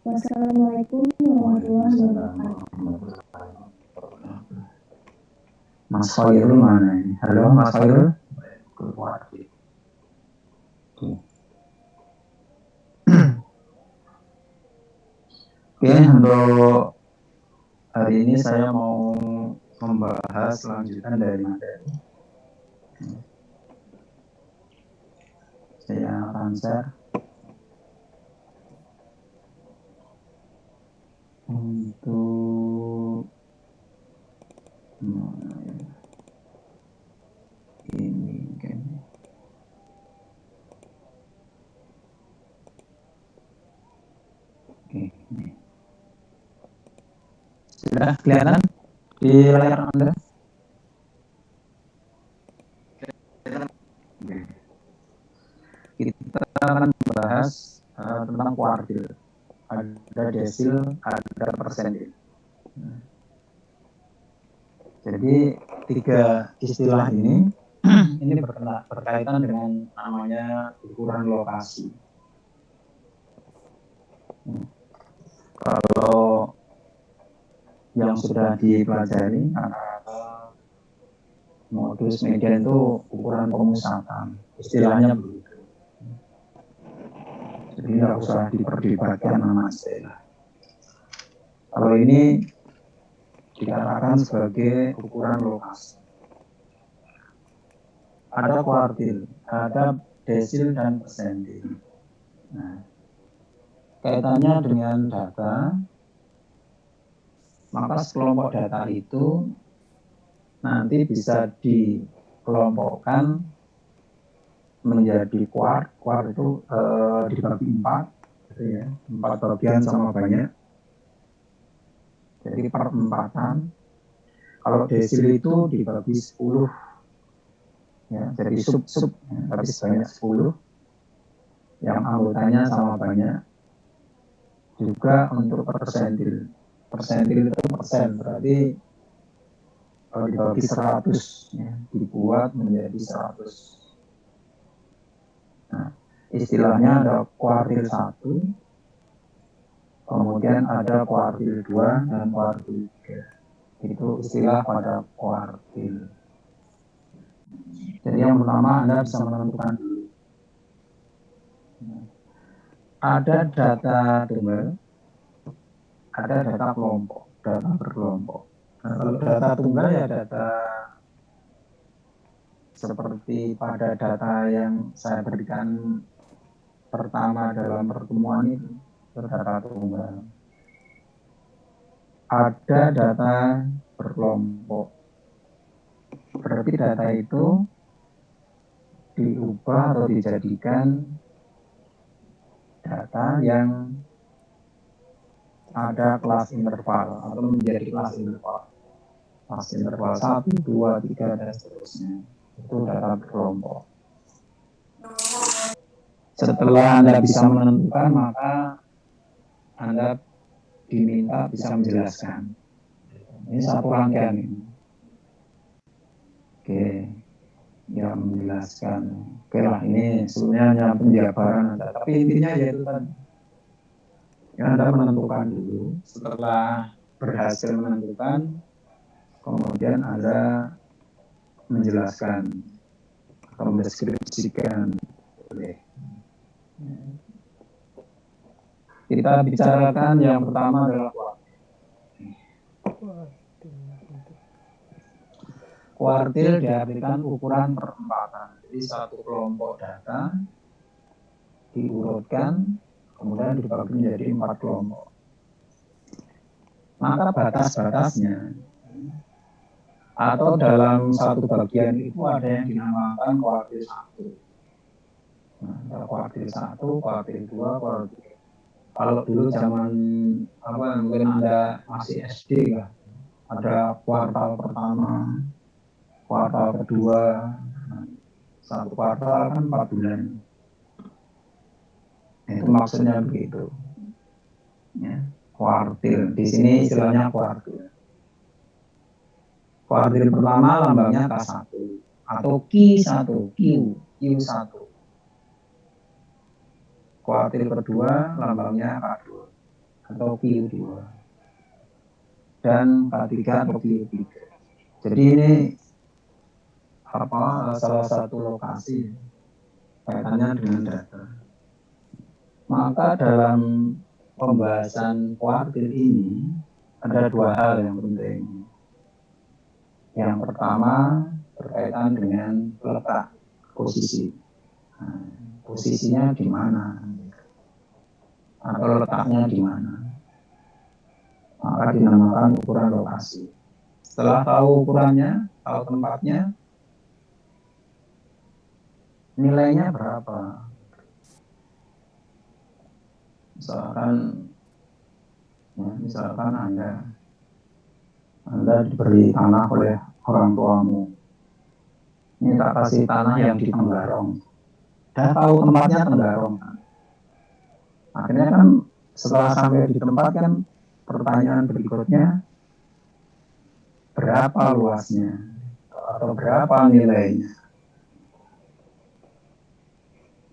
Wassalamualaikum warahmatullahi wabarakatuh. Mas Khairul mana ini? Halo Mas Khairul. Oke, untuk hari ini saya mau membahas lanjutan dari materi. Saya akan share untuk ini kan. Oke, ini. Sudah kelihatan di layar Anda? Kita akan bahas tentang kuartil. Ada desil, ada persentil. Jadi tiga istilah ini berkaitan dengan namanya ukuran lokasi. Kalau yang sudah dipelajari modus median itu ukuran pemusatan, istilahnya begitu. Jadi nggak usah diperdebatkan nama istilah. Kalau ini dikatakan sebagai ukuran lokasi. Ada kuartil, ada desil dan persentil. Nah, kaitannya dengan data, maka sekelompok data itu nanti bisa dikelompokkan menjadi kuart itu dibagi 4, gitu ya, 4 bagian sama banyak. Jadi perempatan. Kalau desil itu dibagi 10, ya, jadi sub-sub, ya, tapi sebanyak 10 yang anggotanya sama banyak. Juga untuk persentil itu persen, berarti kalau dibagi 100, ya, dibuat menjadi 100. Nah, istilahnya ada kuartil 1, kemudian ada kuartil 2 dan kuartil 3. Itu istilah pada kuartil. Jadi yang pertama Anda bisa menentukan dulu. Ada data tunggal, ada data kelompok, data berkelompok. Nah, kalau data tunggal ya data seperti pada data yang saya berikan pertama dalam pertemuan itu data tunggal. Ada data berkelompok, berarti data itu diubah atau dijadikan data yang ada kelas interval atau menjadi kelas interval. Kelas interval 1, 2, 3 dan seterusnya. Itu data berkelompok. Setelah Anda bisa menentukan, maka Anda diminta bisa menjelaskan. Ini satu rangkaian ini. Oke, ya menjelaskan. Oke lah, ini sebenarnya hanya penjabaran Anda, tapi intinya yaitu tadi. Ya, Anda menentukan dulu. Setelah berhasil menentukan, kemudian Anda menjelaskan atau mendeskripsikan. Kita bicarakan yang pertama adalah kuartil diartikan ukuran perempatan. Jadi satu kelompok data diurutkan, kemudian dibagi menjadi 4 kelompok. Maka batas-batasnya atau dalam satu bagian itu ada yang dinamakan kuartil 1. Nah, ada kuartil 1, kuartil 2, kuartil 3. Kalau dulu zaman mungkin Anda masih SD lah, ada kuartal pertama, kuartal kedua, satu kuartal kan 4 bulan. Itu maksudnya begitu. Ya, kuartil. Di sini istilahnya kuartil. Kuartil pertama lambangnya K1 atau Q1, Q1. Kuartil kedua lambangnya K2. atau Q2 dan K3 atau Q3. Jadi ini salah satu lokasi kaitannya dengan data. Maka dalam pembahasan kuartil ini ada dua hal yang penting. Yang pertama berkaitan dengan letak posisi. Nah, posisinya di mana atau letaknya di mana. Maka dinamakan ukuran lokasi. Setelah tahu ukurannya, tahu tempatnya, nilainya berapa? Misalkan Anda diberi tanah oleh orang tuamu. Ini tak kasih tanah yang di Tenggarong. Dah tahu tempatnya Tenggarong. Akhirnya kan setelah sampai di tempat kan pertanyaan berikutnya, berapa luasnya atau berapa nilainya?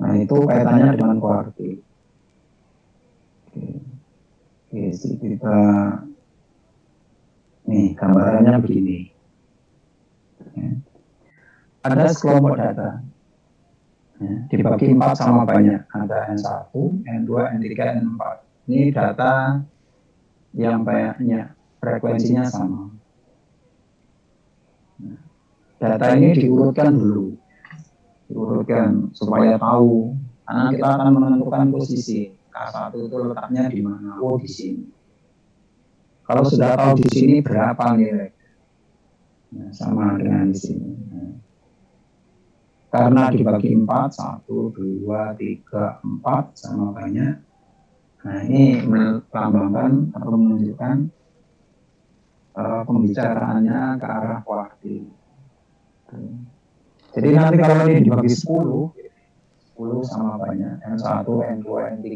Nah itu kaitannya dengan kuartil. Oke, kita nih gambarannya begini. Ada sekelompok data. Dibagi 4 sama banyak. Ada N1, N2, N3, N4. Ini data yang banyak, frekuensinya sama. Data ini diurutkan dulu. Diurutkan supaya tahu. Karena kita akan menentukan posisi. K1 itu letaknya di mana? Oh, di sini. Kalau sudah tahu di sini berapa nilai? Nah, sama dengan di sini. Karena dibagi 4, 1, 2, 3, 4 sama banyak. Nah ini melambangkan atau menunjukkan pembicaraannya ke arah kuartil. Jadi nanti kalau ini dibagi 10 sama banyak, N1, N2, N3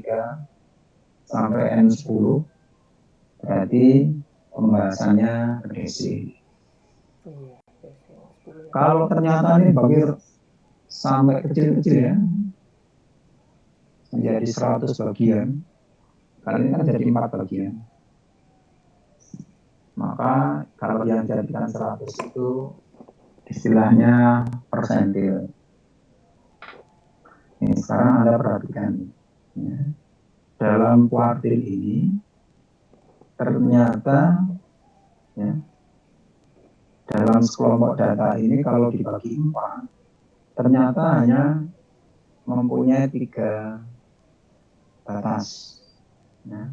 sampai N10, berarti pembahasannya desi. Kalau ternyata ini bagi sampai kecil-kecil ya, menjadi 100 bagian, kali ini kan jadi 4 bagian. Maka kalau yang jadikan 100 itu istilahnya persentil. Ini sekarang Anda perhatikan. Ya. Dalam kuartil ini ternyata ya, dalam sekelompok data ini kalau dibagi 4, ternyata hanya mempunyai 3 batas. Ya.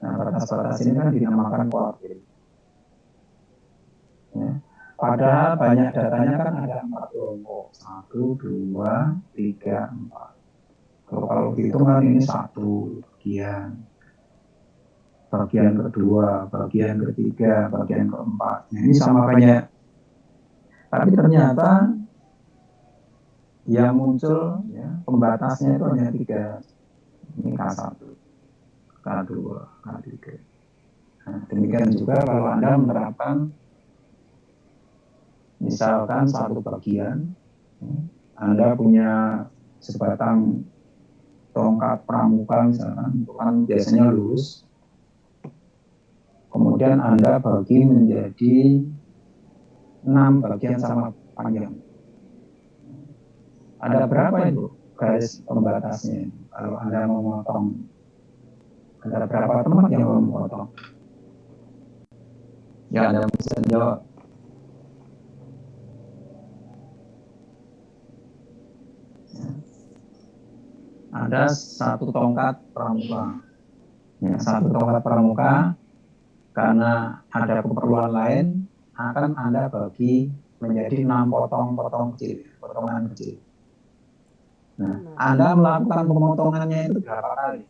Nah, batas-batas ini kan dinamakan kuartil. Ya. Padahal banyak datanya kan ada 4 kelompok. 1, 2, 3, 4. Kalau dihitung kan ini 1 bagian. Bagian kedua, bagian ketiga, bagian keempat. Nah, ini sama banyak. Tapi ternyata yang muncul ya, pembatasnya itu hanya 3. Ini K1, K2, K3. Nah, demikian juga kalau Anda menerapkan misalkan 1 bagian, Anda punya sebatang tongkat pramuka misalkan, itu kan biasanya lurus. Kemudian Anda bagi menjadi 6 bagian sama panjang. Ada berapa itu garis pembatasnya? Kalau Anda mau memotong, ada berapa tempat yang mau memotong? Ya, Anda bisa jawab. Ada 1 tongkat pramuka. Ya, 1 tongkat pramuka, karena ada keperluan lain, akan Anda bagi menjadi 6 potong-potong kecil, potongan kecil. Nah, Anda melakukan pemotongannya itu berapa kali?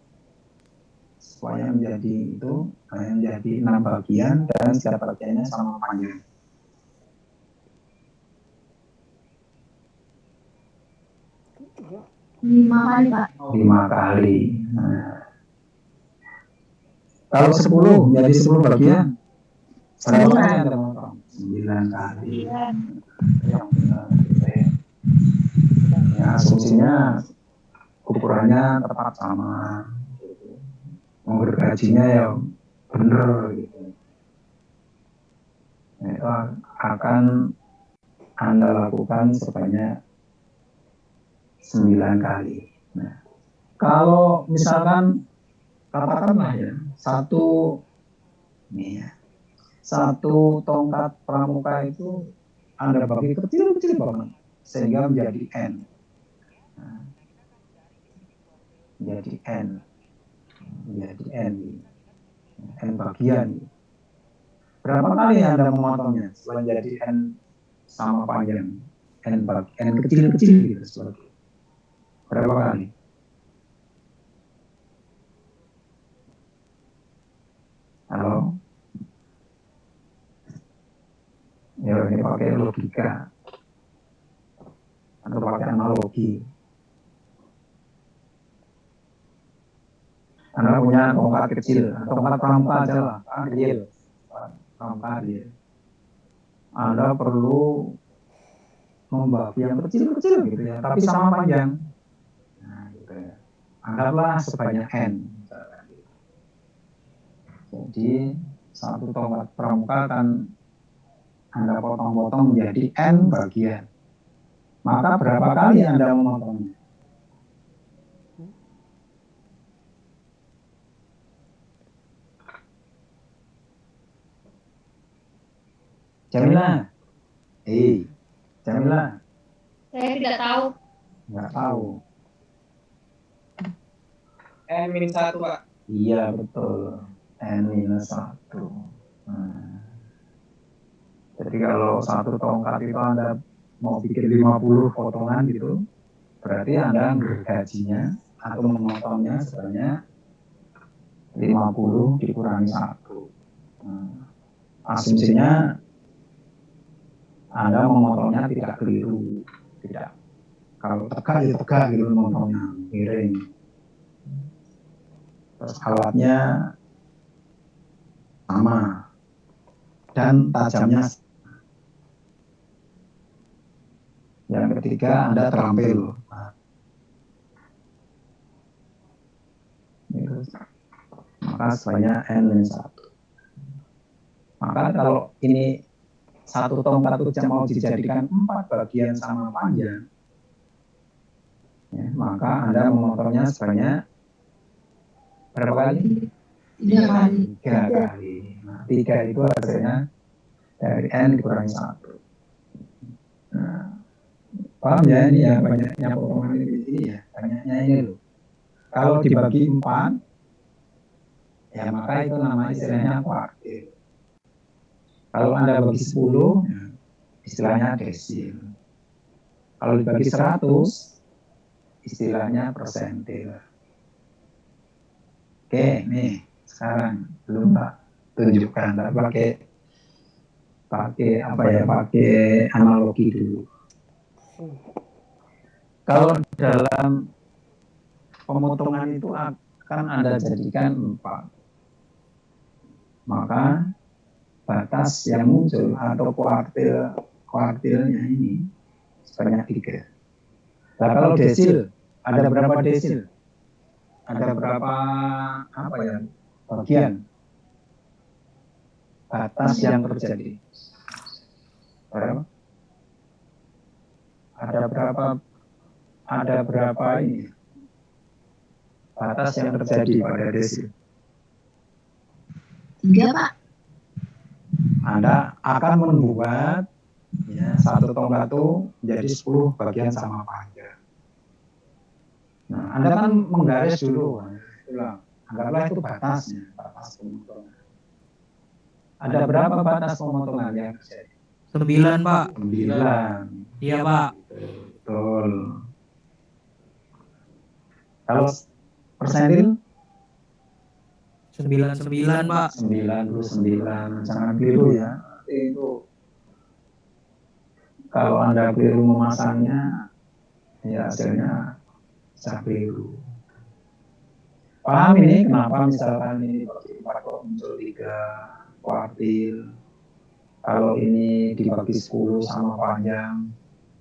Supaya menjadi 6 bagian dan setiap bagiannya sama panjang. 5 kali, Pak. 5 kali. Nah, kalau 10 menjadi 10 bagian, berapa kali Anda potong? 9 kali. Yang benar, ya, asumsinya ukurannya tepat sama. Mau berkaca gajinya ya bener gitu. Nah, itu akan Anda lakukan sebanyak 9 kali. Nah, kalau misalkan katakanlah ya, satu tongkat pramuka itu Anda bagi kecil-kecil banget sehingga menjadi N. Nah, menjadi N bagian. Berapa kali Anda memotongnya setelah menjadi N sama panjang? N kecil-kecil gitu seperti. Berapa kali? Halo? Ya ini pakai logika atau pakai analogi. Anda punya tongkat kecil, tongkat pramuka aja lah, Ariel. Tongkat Ariel. Anda perlu membagi yang kecil-kecil gitu ya, tapi sama panjang. Nah, gitu ya. Anggaplah sebanyak N. Jadi satu tongkat pramuka akan Anda potong-potong menjadi N bagian. Maka berapa kali Anda memotongnya? Jamila. Jamila. Saya tidak tahu. Nggak tahu. N-1, Pak. Iya, betul. N-1. Nah, jadi kalau satu tongkat itu Anda mau bikin 50 potongan gitu, berarti Anda gajinya atau memotongnya sebanyak 50 dikurangi 1. Nah, asumsinya Anda memotongnya tidak keliru, tidak. Kalau tegak ya tegak gitu memotongnya, miring. Terus alatnya sama dan tajamnya. Yang ketiga, Anda terampil. Maka sebanyak N-1. Maka kalau ini satu tongkat itu mau dijadikan 4 bagian sama panjang, ya, maka Anda memotongnya sebanyak berapa kali? 3 kali. 3 kali. Nah, 3 itu hasilnya dari N dikurangi 1. Nah, paham ya ini ya banyaknya potongan ini ya, banyaknya ini loh. Kalau dibagi 4, ya maka itu namanya istilahnya kuartil. Kalau Anda bagi 10, ya, istilahnya desil. Kalau dibagi 100, istilahnya persentil. Oke, nih sekarang belum tak tunjukkan, tak pakai analogi dulu. Kalau dalam pemotongan itu akan Anda jadikan 4, maka batas yang muncul atau kuartilnya ini sebanyak 3. Nah, kalau desil, ada berapa desil? Ada berapa bagian batas yang terjadi? Berapa? Ada berapa ini batas yang terjadi pada desil? 3, Pak. Anda akan membuat ya, satu tongkat itu menjadi 10 bagian sama panjang. Nah, Anda kan menggaris dulu. Itulah, anggaplah itu batasnya, batas pemotongan. Ada berapa batas pemotongan yang terjadi? 9, Pak. 9. Iya, Pak. Betul. Kalau persentil? 99, Pak. 99. Jangan keliru ya. Itu kalau Anda keliru memasangnya, ya hasilnya bisa keliru. Paham ini kenapa misalkan ini bagi 4 kok muncul 3 kuartil. Kalau ini dibagi 10 sama panjang,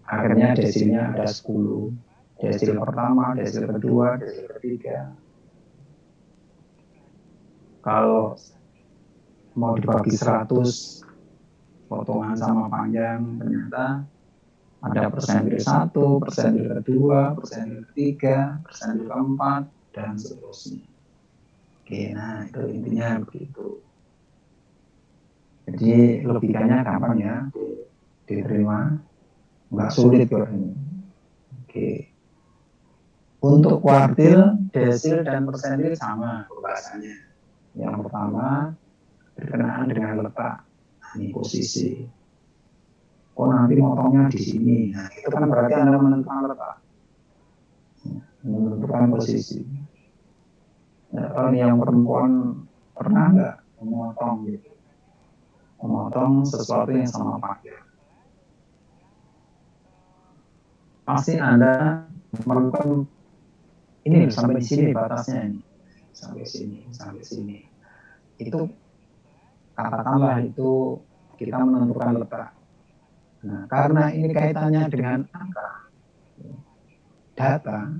akhirnya desilnya ada 10. Desil pertama, desil kedua, desil ketiga. Kalau mau dibagi 100 potongan sama panjang, ternyata ada persentil 1, persentil kedua, persentil ketiga, persentil keempat, dan seterusnya. Oke, nah itu intinya begitu. Jadi logikanya gampang ya, diterima, nggak sulit kok ini. Oke. Untuk kuartil, desil, dan persentil sama pembahasannya. Yang pertama berkenaan dengan letak, ini posisi. Oh nanti motongnya di sini. Nah itu kan berarti Anda menentukan letak, menentukan posisi. Nah, kalau yang perempuan pernah nggak memotong gitu, memotong sesuatu yang sama panjang? Pasti Anda melakukan ini sampai di sini batasnya ini, sampai sini. Itu katakanlah itu kita menentukan letak. Nah, karena ini kaitannya dengan angka, data,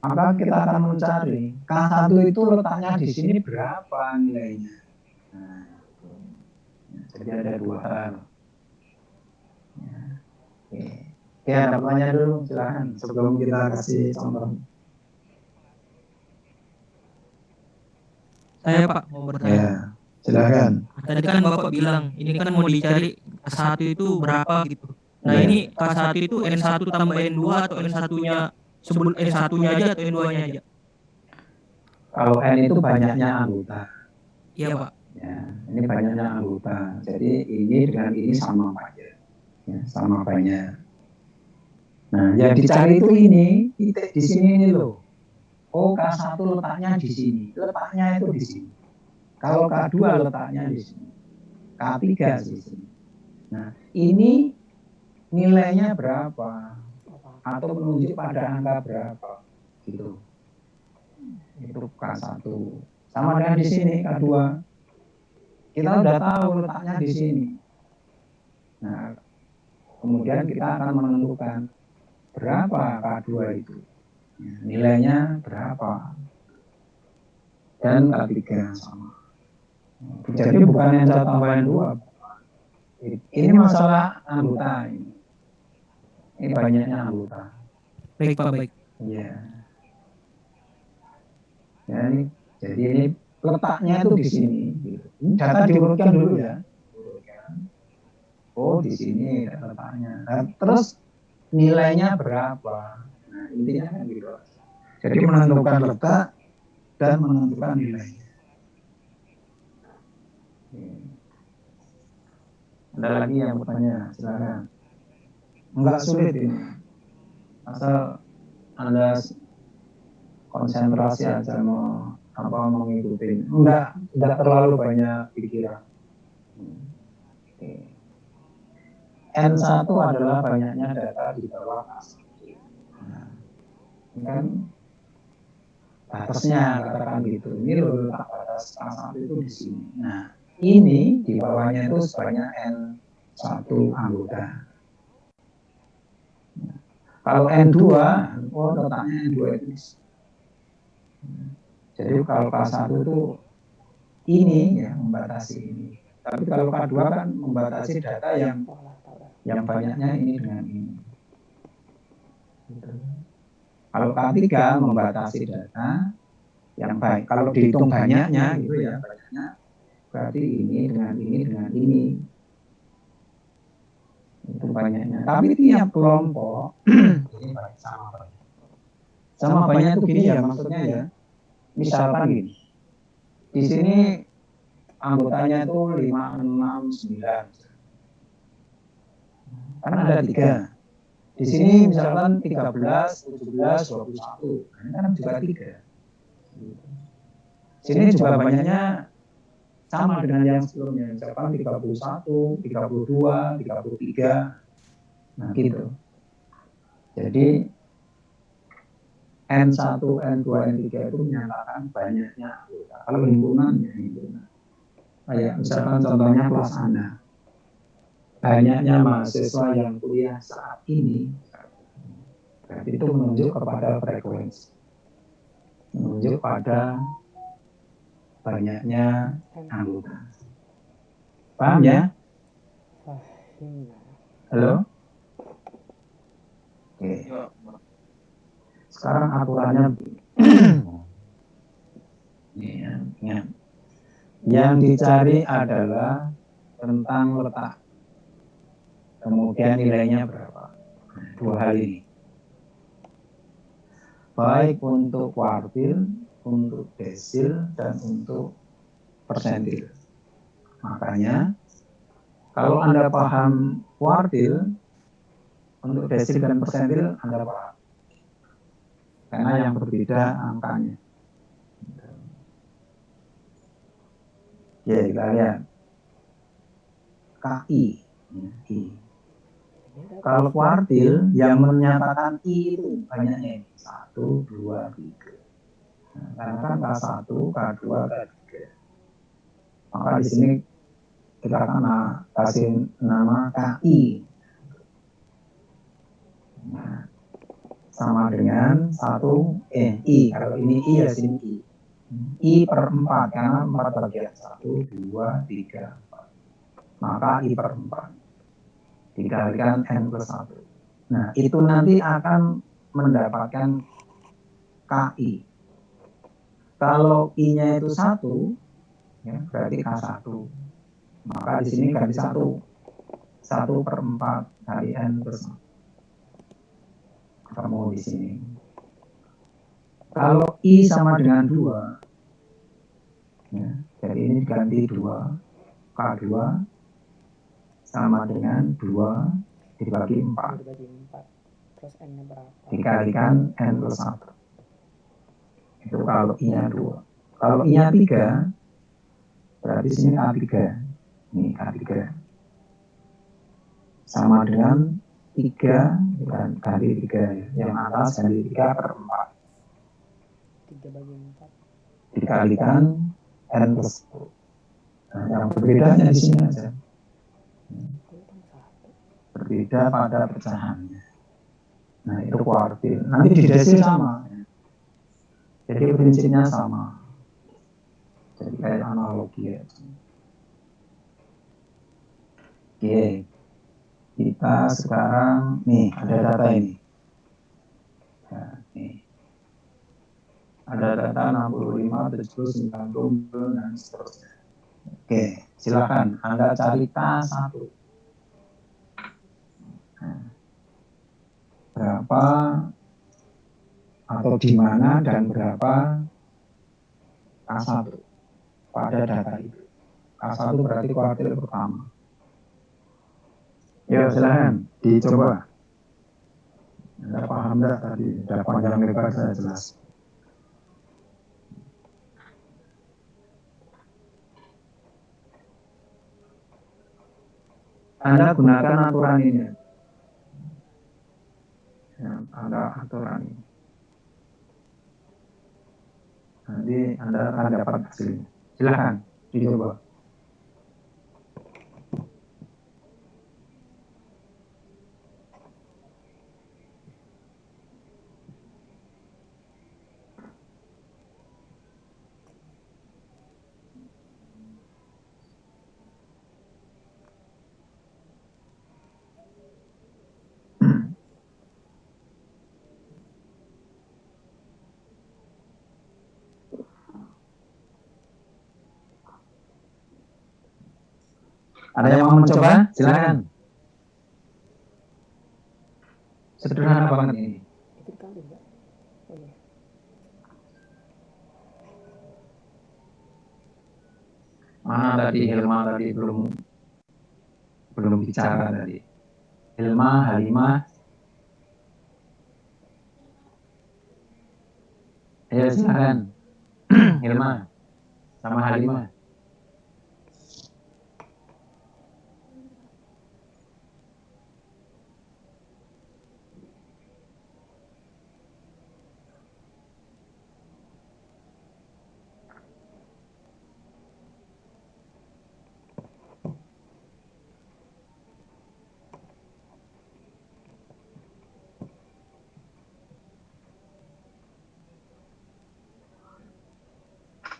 maka kita akan mencari K1 itu letaknya di sini berapa nilainya. Nah, jadi ada 2 hal. Oke, ada pertanyaan dulu, silakan sebelum kita kasih contoh. Saya Pak mau bertanya. Ya, silakan. Tadi kan Bapak bilang ini kan mau dicari K1 itu berapa gitu. Nah Ya. ini K1 itu N1 tambah N2 atau N1-nya sebelum N1-nya aja atau N2-nya aja? Kalau N itu banyaknya anggota. Iya Pak. Ya, ini banyaknya anggota. Jadi ini dengan ini sama banyak. Ya, sama banyak. Nah, yang dicari itu ini, titik di sini ini loh. Oh, K1 letaknya di sini. Letaknya itu di sini. Kalau K2 letaknya di sini. K3 di sini. Nah, ini nilainya berapa? Atau menunjuk pada angka berapa? Gitu. Itu K1. Sama dengan di sini K2. Kita udah tahu letaknya di sini. Nah, kemudian kita akan menentukan berapa K2 itu. Nilainya berapa. Dan K3 sama. Jadi bukan yang 1 tambah yang 2. Ini masalah anggota ini. Ini banyaknya anggota. Baik Pak, baik. Iya. Ya, jadi ini letaknya itu di sini. Data diurutkan dulu ya. Oh di sini letaknya. Nah, terus nilainya berapa? Nah intinya kan gitu. Jadi menentukan letak dan menentukan nilainya. Ada lagi yang bertanya, silakan. Enggak sulit ini. Asal Anda konsentrasi aja mau mengikuti. Enggak terlalu banyak pikiran. N1 adalah banyaknya data di bawah K1. Nah, kan batasnya katakan gitu. Ini loh letak batas K1 itu di sini. Nah, ini di bawahnya itu sebanyak N1 anggota. Nah, kalau N2, oh letaknya N2 itu di sini. Jadi kalau K1 itu ini ya membatasi ini. Tapi kalau K2 kan membatasi data yang banyaknya ini dengan ini. Kalau K3 membatasi data yang baik. Kalau dihitung banyaknya gitu ya, banyaknya berarti ini dengan ini dengan ini. Itu banyaknya. Tapi tiap kelompok ini sama banyak. Sama banyak itu gini ya maksudnya ya. Misalkan gini. Di sini anggotanya itu 5, 6, 9. Karena ada 3. Di sini misalkan 13, 17, 21. Ini kan juga 3. Sini juga banyaknya sama dengan yang sebelumnya. Misalkan 31, 32, 33. Nah gitu. Jadi N1, N2, N3 itu menyatakan banyaknya anggota. Kalau himpunan ya himpunan. Kayak misalkan contohnya kelas Anda. Banyaknya mahasiswa yang kuliah saat ini, berarti itu menunjuk kepada frekuensi, menunjuk pada banyaknya anggota. Paham ya? Halo? Oke. Sekarang aturannya ini ya. Yang dicari adalah tentang letak. Kemudian nilainya berapa? Dua hal ini. Baik untuk kuartil, untuk desil, dan untuk persentil. Makanya, kalau Anda paham kuartil, untuk desil dan persentil Anda paham. Karena yang berbeda angkanya. Ya, kita lihat. KI. I. Kalau kuartil, yang menyatakan I itu banyaknya ini. 1, 2, 3. Nah, karena kan K1, K2, K3. Maka di sini kita akan kasih nama KI. Nah, sama dengan 1 I. Kalau ini I ya sini I. I per 4 karena 4 bagian 1, 2, 3, 4. Maka I per 4 dikalikan N plus 1. Nah itu nanti akan mendapatkan KI. Kalau I-nya itu 1, ya, berarti K1. Maka di sini ganti 1. 1 per 4 kali N plus 1. Ketemu di sini. Kalau I sama dengan 2, ya, jadi ini diganti 2, K2 sama dengan 2 dibagi 4. Terus N-nya berapa? Dikalikan N plus 1. Itu kalau I-nya 2. Kalau I-nya 3, berarti sini A3. Ini A3. Sama dengan 3, dan ganti 3. Yang atas ganti 3 per 4. 3 bagi 4. Dikalikan N plus 1. Nah, yang berbedanya di sini aja. Berbeda pada pecahannya. Nah, itu kuartil. Nanti di desil sama. Jadi prinsipnya sama. Jadi kayak analogi ya. Oke. Kita sekarang nih ada data ini. Nah, nih. Ada data 65, 70, 90 dan seterusnya. Oke, silakan Anda cari K1. Nah, berapa atau di mana dan berapa K1 pada data itu. K1 berarti kuartil pertama. Ya silahkan dicoba. Anda paham enggak tadi? Sudah panjang lebar saya jelas. Anda gunakan aturan ini. Ya, ada aturan ini. Nanti Anda akan dapat hasilnya. Silahkan dicoba. Ada yang mau mencoba? Silakan. Sederhana banget ini. Itu dikali enggak? Oh iya. Mana tadi Hilma tadi belum bicara tadi. Hilma, Halimah. Ayo silakan. Hilma sama Halimah.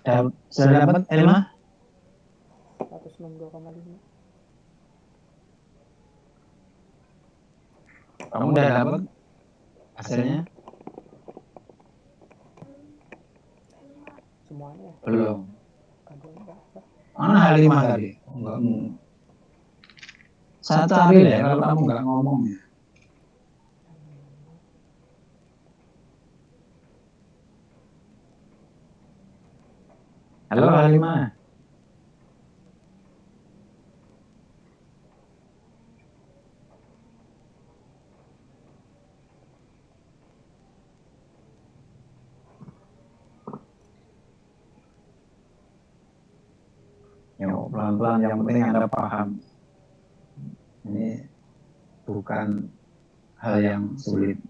Sudah dapat Elma? 162,5. Kamu udah dapat hasilnya? Semuanya Belum. kedua berapa? Mana Halimah tadi? Enggak. Saya cari deh kalau kamu nggak ngomong ya. Halo Halimah. Yuk, pelan-pelan yang penting Anda paham. Ini bukan hal yang sulit.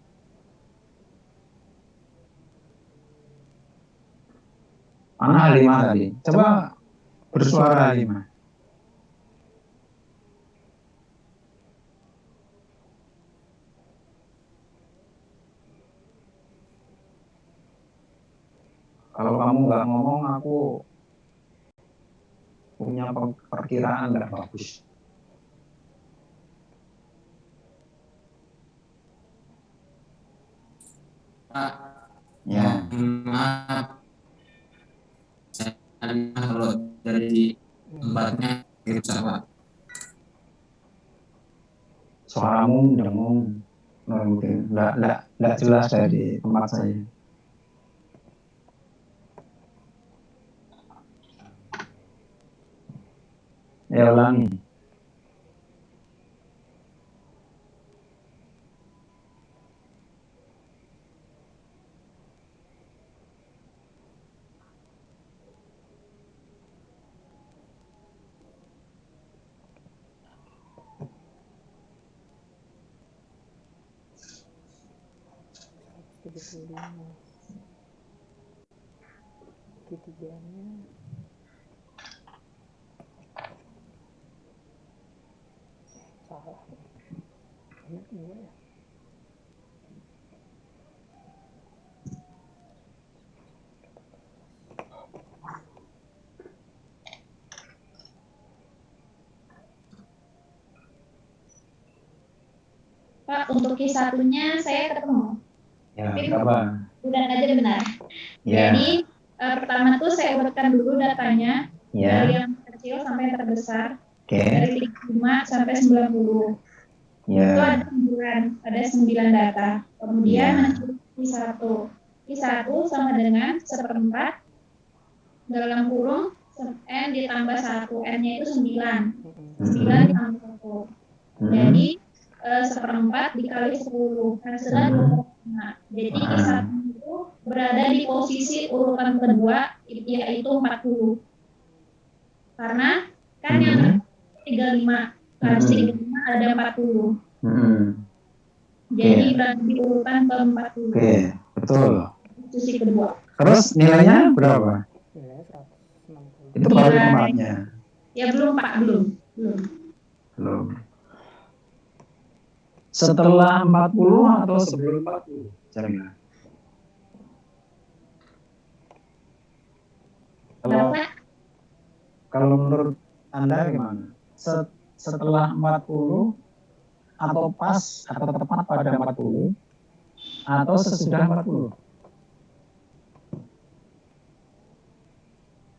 Mana Halimah tadi? Coba bersuara Halimah. Kalau kamu nggak ngomong, aku punya perkiraan nggak bagus. Pak, Ya. maaf, saya kalau dari tempatnya itu Pak. Suaramu dengung, nggak jelas dari tempat saya. Ya ulangi. Ketiganya salah. Ini enggak ya? Pak, untuk Q1-nya saya ketemu. Ya, Tapi apa? udah aja benar. Ya. Jadi pertama tuh saya urutkan dulu datanya dari Ya. yang kecil sampai yang terbesar. Oke. Dari 35 sampai 90. Ya. Itu ada 9 data. Kemudian Ya. Q1. Q1 sama dengan 1/4 dalam kurung N ditambah 1. N-nya itu 9. 9 ditambah 1. Jadi 1/4 dikali 10. Hasilnya 2,5. Jadi Q1 itu berada di posisi urutan kedua, yaitu 40. Karena kan yang 35. Habis 35 ada 40. Jadi berada di urutan ke-40. Oke, betul. Posisi kedua. Terus nilainya berapa? Nilainya 160. Itu baru tempatnya. Ya belum Pak, belum. Belum. Setelah 40 atau sebelum 40? Jamila. Kalau menurut Anda gimana? Setelah 40 atau pas atau tepat pada 40 atau sesudah 40?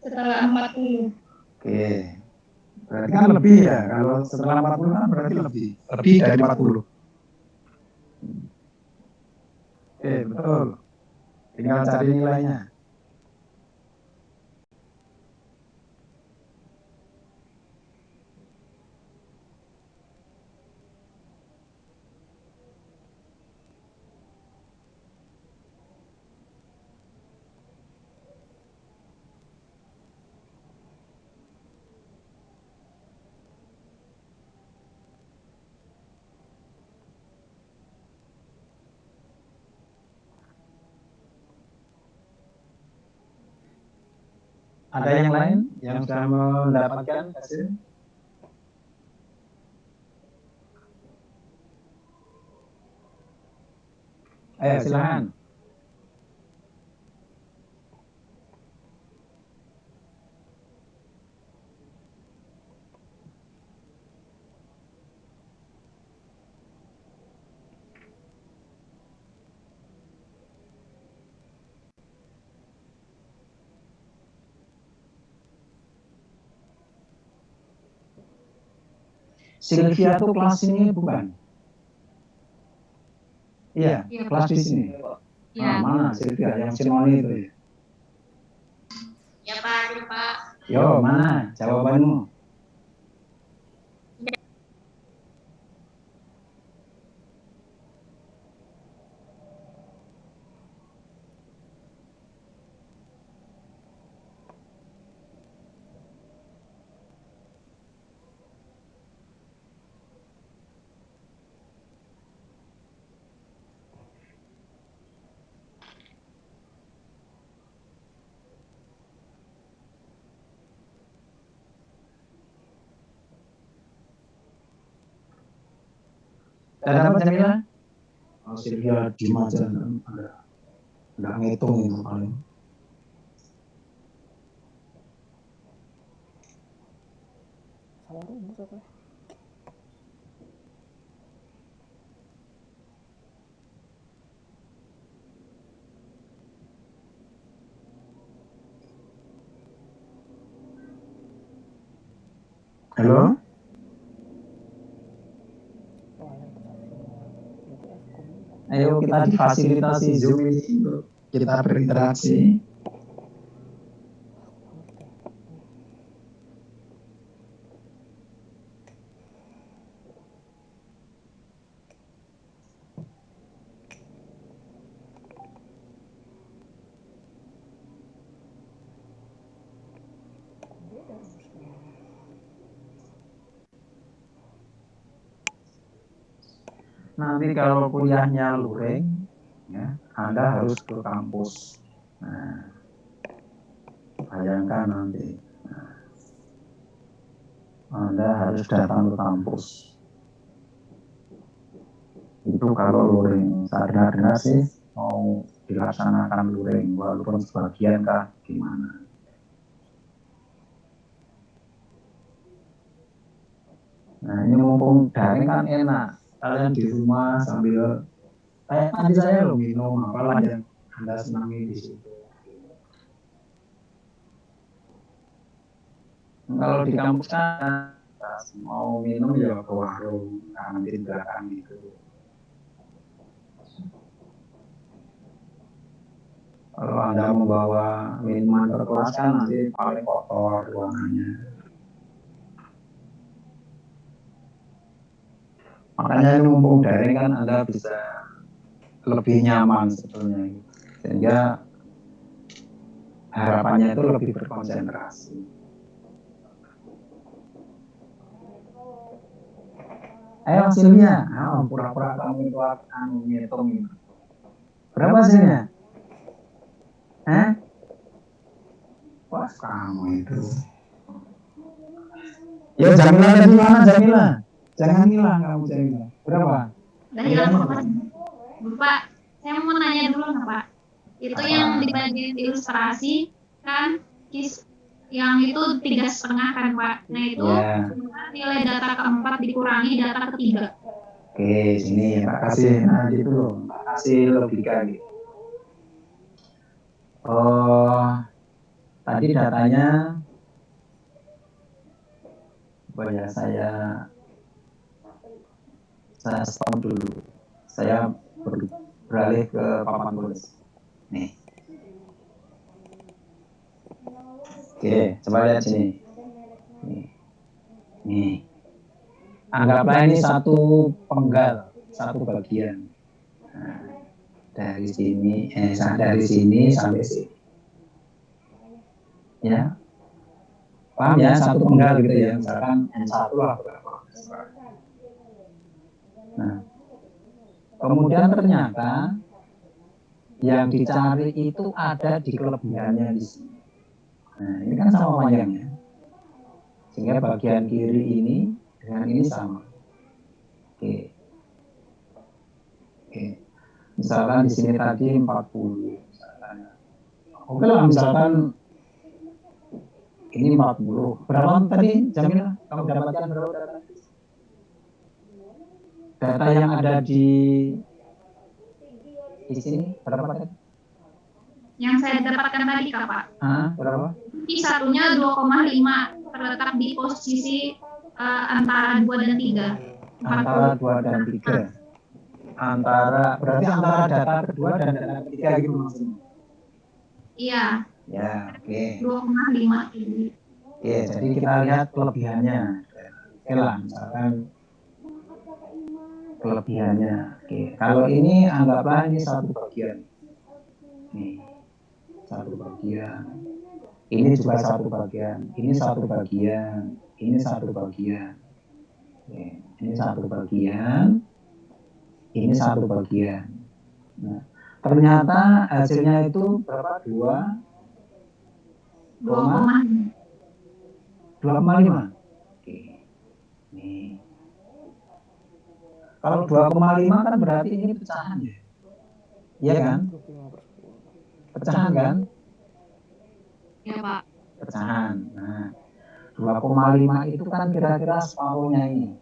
Setelah 40. Oke. Berarti kan lebih ya. Kalau setelah 40 kan berarti lebih dari 40. Oke, betul. Tinggal cari nilainya. Ada yang lain yang sudah mendapatkan hasil? Ayo silakan. Sylvia tuh kelas ini bukan? Iya, Iya, kelas di sini. Ya, Mana Sylvia yang Simoni itu ya? ya Pak, Pak. Yo, mana jawabanmu? Ada apa Jamila? Oh, Sylvia di aja, nggak ngitung itu paling. Salah rumus apa? Halo? Oh, yang berarti F kum. Ayo kita difasilitasi Zoom ini untuk kita berinteraksi. Beda rumusnya. Nanti kalau kuliahnya luring, ya, Anda harus ke kampus. Nah, bayangkan nanti, Anda harus datang ke kampus. Itu kalau luring, saya dengar sih mau dilaksanakan luring, walaupun sebagian kah gimana. Nah ini mumpung daring kan enak, kalian di rumah sambil kayak tadi saya lo minum apalah yang Anda senangi di situ. Kalau di kampus kan mau minum ya ke warung, kantin belakang itu. Kalau Anda membawa minuman berkelas kan nanti paling kotor ruangannya. Makanya ini mumpung daring kan Anda bisa lebih nyaman sebetulnya. Sehingga harapannya itu lebih berkonsentrasi. Ayo Sylvia, pura-pura kamu itu ngitung. Berapa hasilnya? Wah kamu itu. Ya Jamila tadi mana Jamila? Jangan hilang kamu Jamila. Berapa? Udah hilang Pak. Bapak, saya mau nanya dulu nih Pak. Itu yang di bagian ilustrasi kan yang itu 3,5 kan Pak. Nah itu nilai data keempat dikurangi data ketiga. Oke, sini Pak kasih, nah gitu loh, Pak kasih logika gitu. Oh, tadi datanya, ya saya stop dulu. Saya beralih ke papan tulis. Nih. Oke, coba lihat sini. Nih. Anggaplah ini satu penggal, satu bagian. Nah, dari sini sampai sini. Ya. Paham ya, satu penggal gitu ya. Misalkan N1 lah berapa. Nah, kemudian ternyata yang dicari itu ada di kelebihannya di sini. Nah, ini kan sama panjangnya. Sehingga bagian kiri ini dengan ini sama. Oke. Misalkan di sini tadi 40. Misalkan. Oke lah, misalkan ini 40. Berapa tadi Jamila? Kamu dapatkan berapa data? Data yang ada di sini berapa tadi? Yang saya dapatkan tadi Kak Pak. Berapa? Satunya 2,5 terletak di posisi antara 2 dan 3. Antara 2 dan 3. Berarti antara data kedua dan data ketiga gitu maksudnya. Iya, Ya, oke. 2,5 Oke, jadi kita lihat kelebihannya. Oke lah, misalkan kelebihannya. Oke, kalau ini anggaplah ini satu bagian. Nih, satu bagian. Ini juga satu bagian. Ini satu bagian. Ini satu bagian. Oke, ini satu bagian. Ini satu bagian. Nah, ternyata hasilnya itu berapa? 2,5. Oke. Nih. Kalau 2,5 kan berarti ini pecahan ya. Iya kan? Pecahan kan? Ya, Pak. Pecahan. Nah, 2,5 itu kan kira-kira separuhnya ini.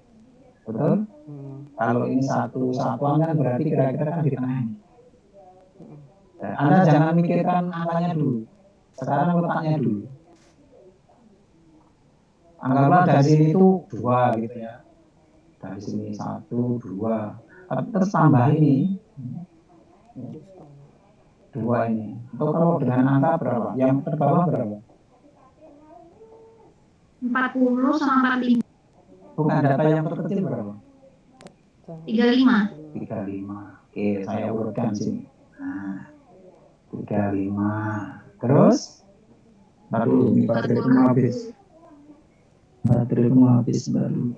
Betul? Kalau ini satuan kan berarti kira-kira kan di tengah ini. Nah, Anda jangan mikirkan angkanya dulu. Sekarang letaknya dulu. Anggaplah dari sini itu 2 gitu ya. Dari sini 1, 2. Terus tambah ini 2 ini. Atau kalau dengan angka berapa? Yang terbawah berapa? 40 sama 45. Bukan, data yang terkecil berapa? 35. 35. Oke, saya urutkan sini. Nah, 35. Terus? Baru baterai kamu habis. Baterai kamu habis baru.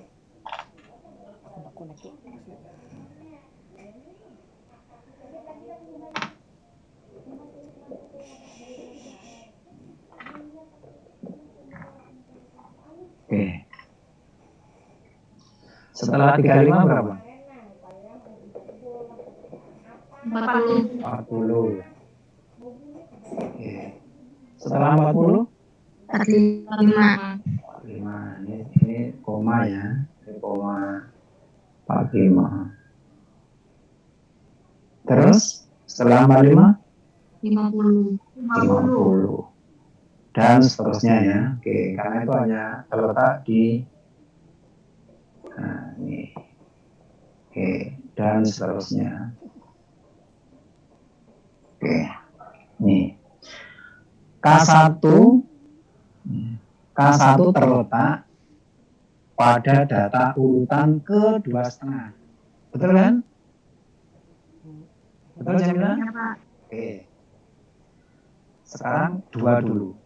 Oke. Setelah 35 berapa? 40. 40. Oke. Setelah 40? 45. 45. Ini koma ya. Ini koma 45. Terus setelah 45? 50. 50. Dan seterusnya ya. Oke, karena itu hanya terletak di ini. Oke, dan seterusnya. Oke. Nih. K1 terletak pada data urutan ke-2,5. Betul kan? Betul Jamila? Ya, Pak. Oke. Sekarang 2 dulu.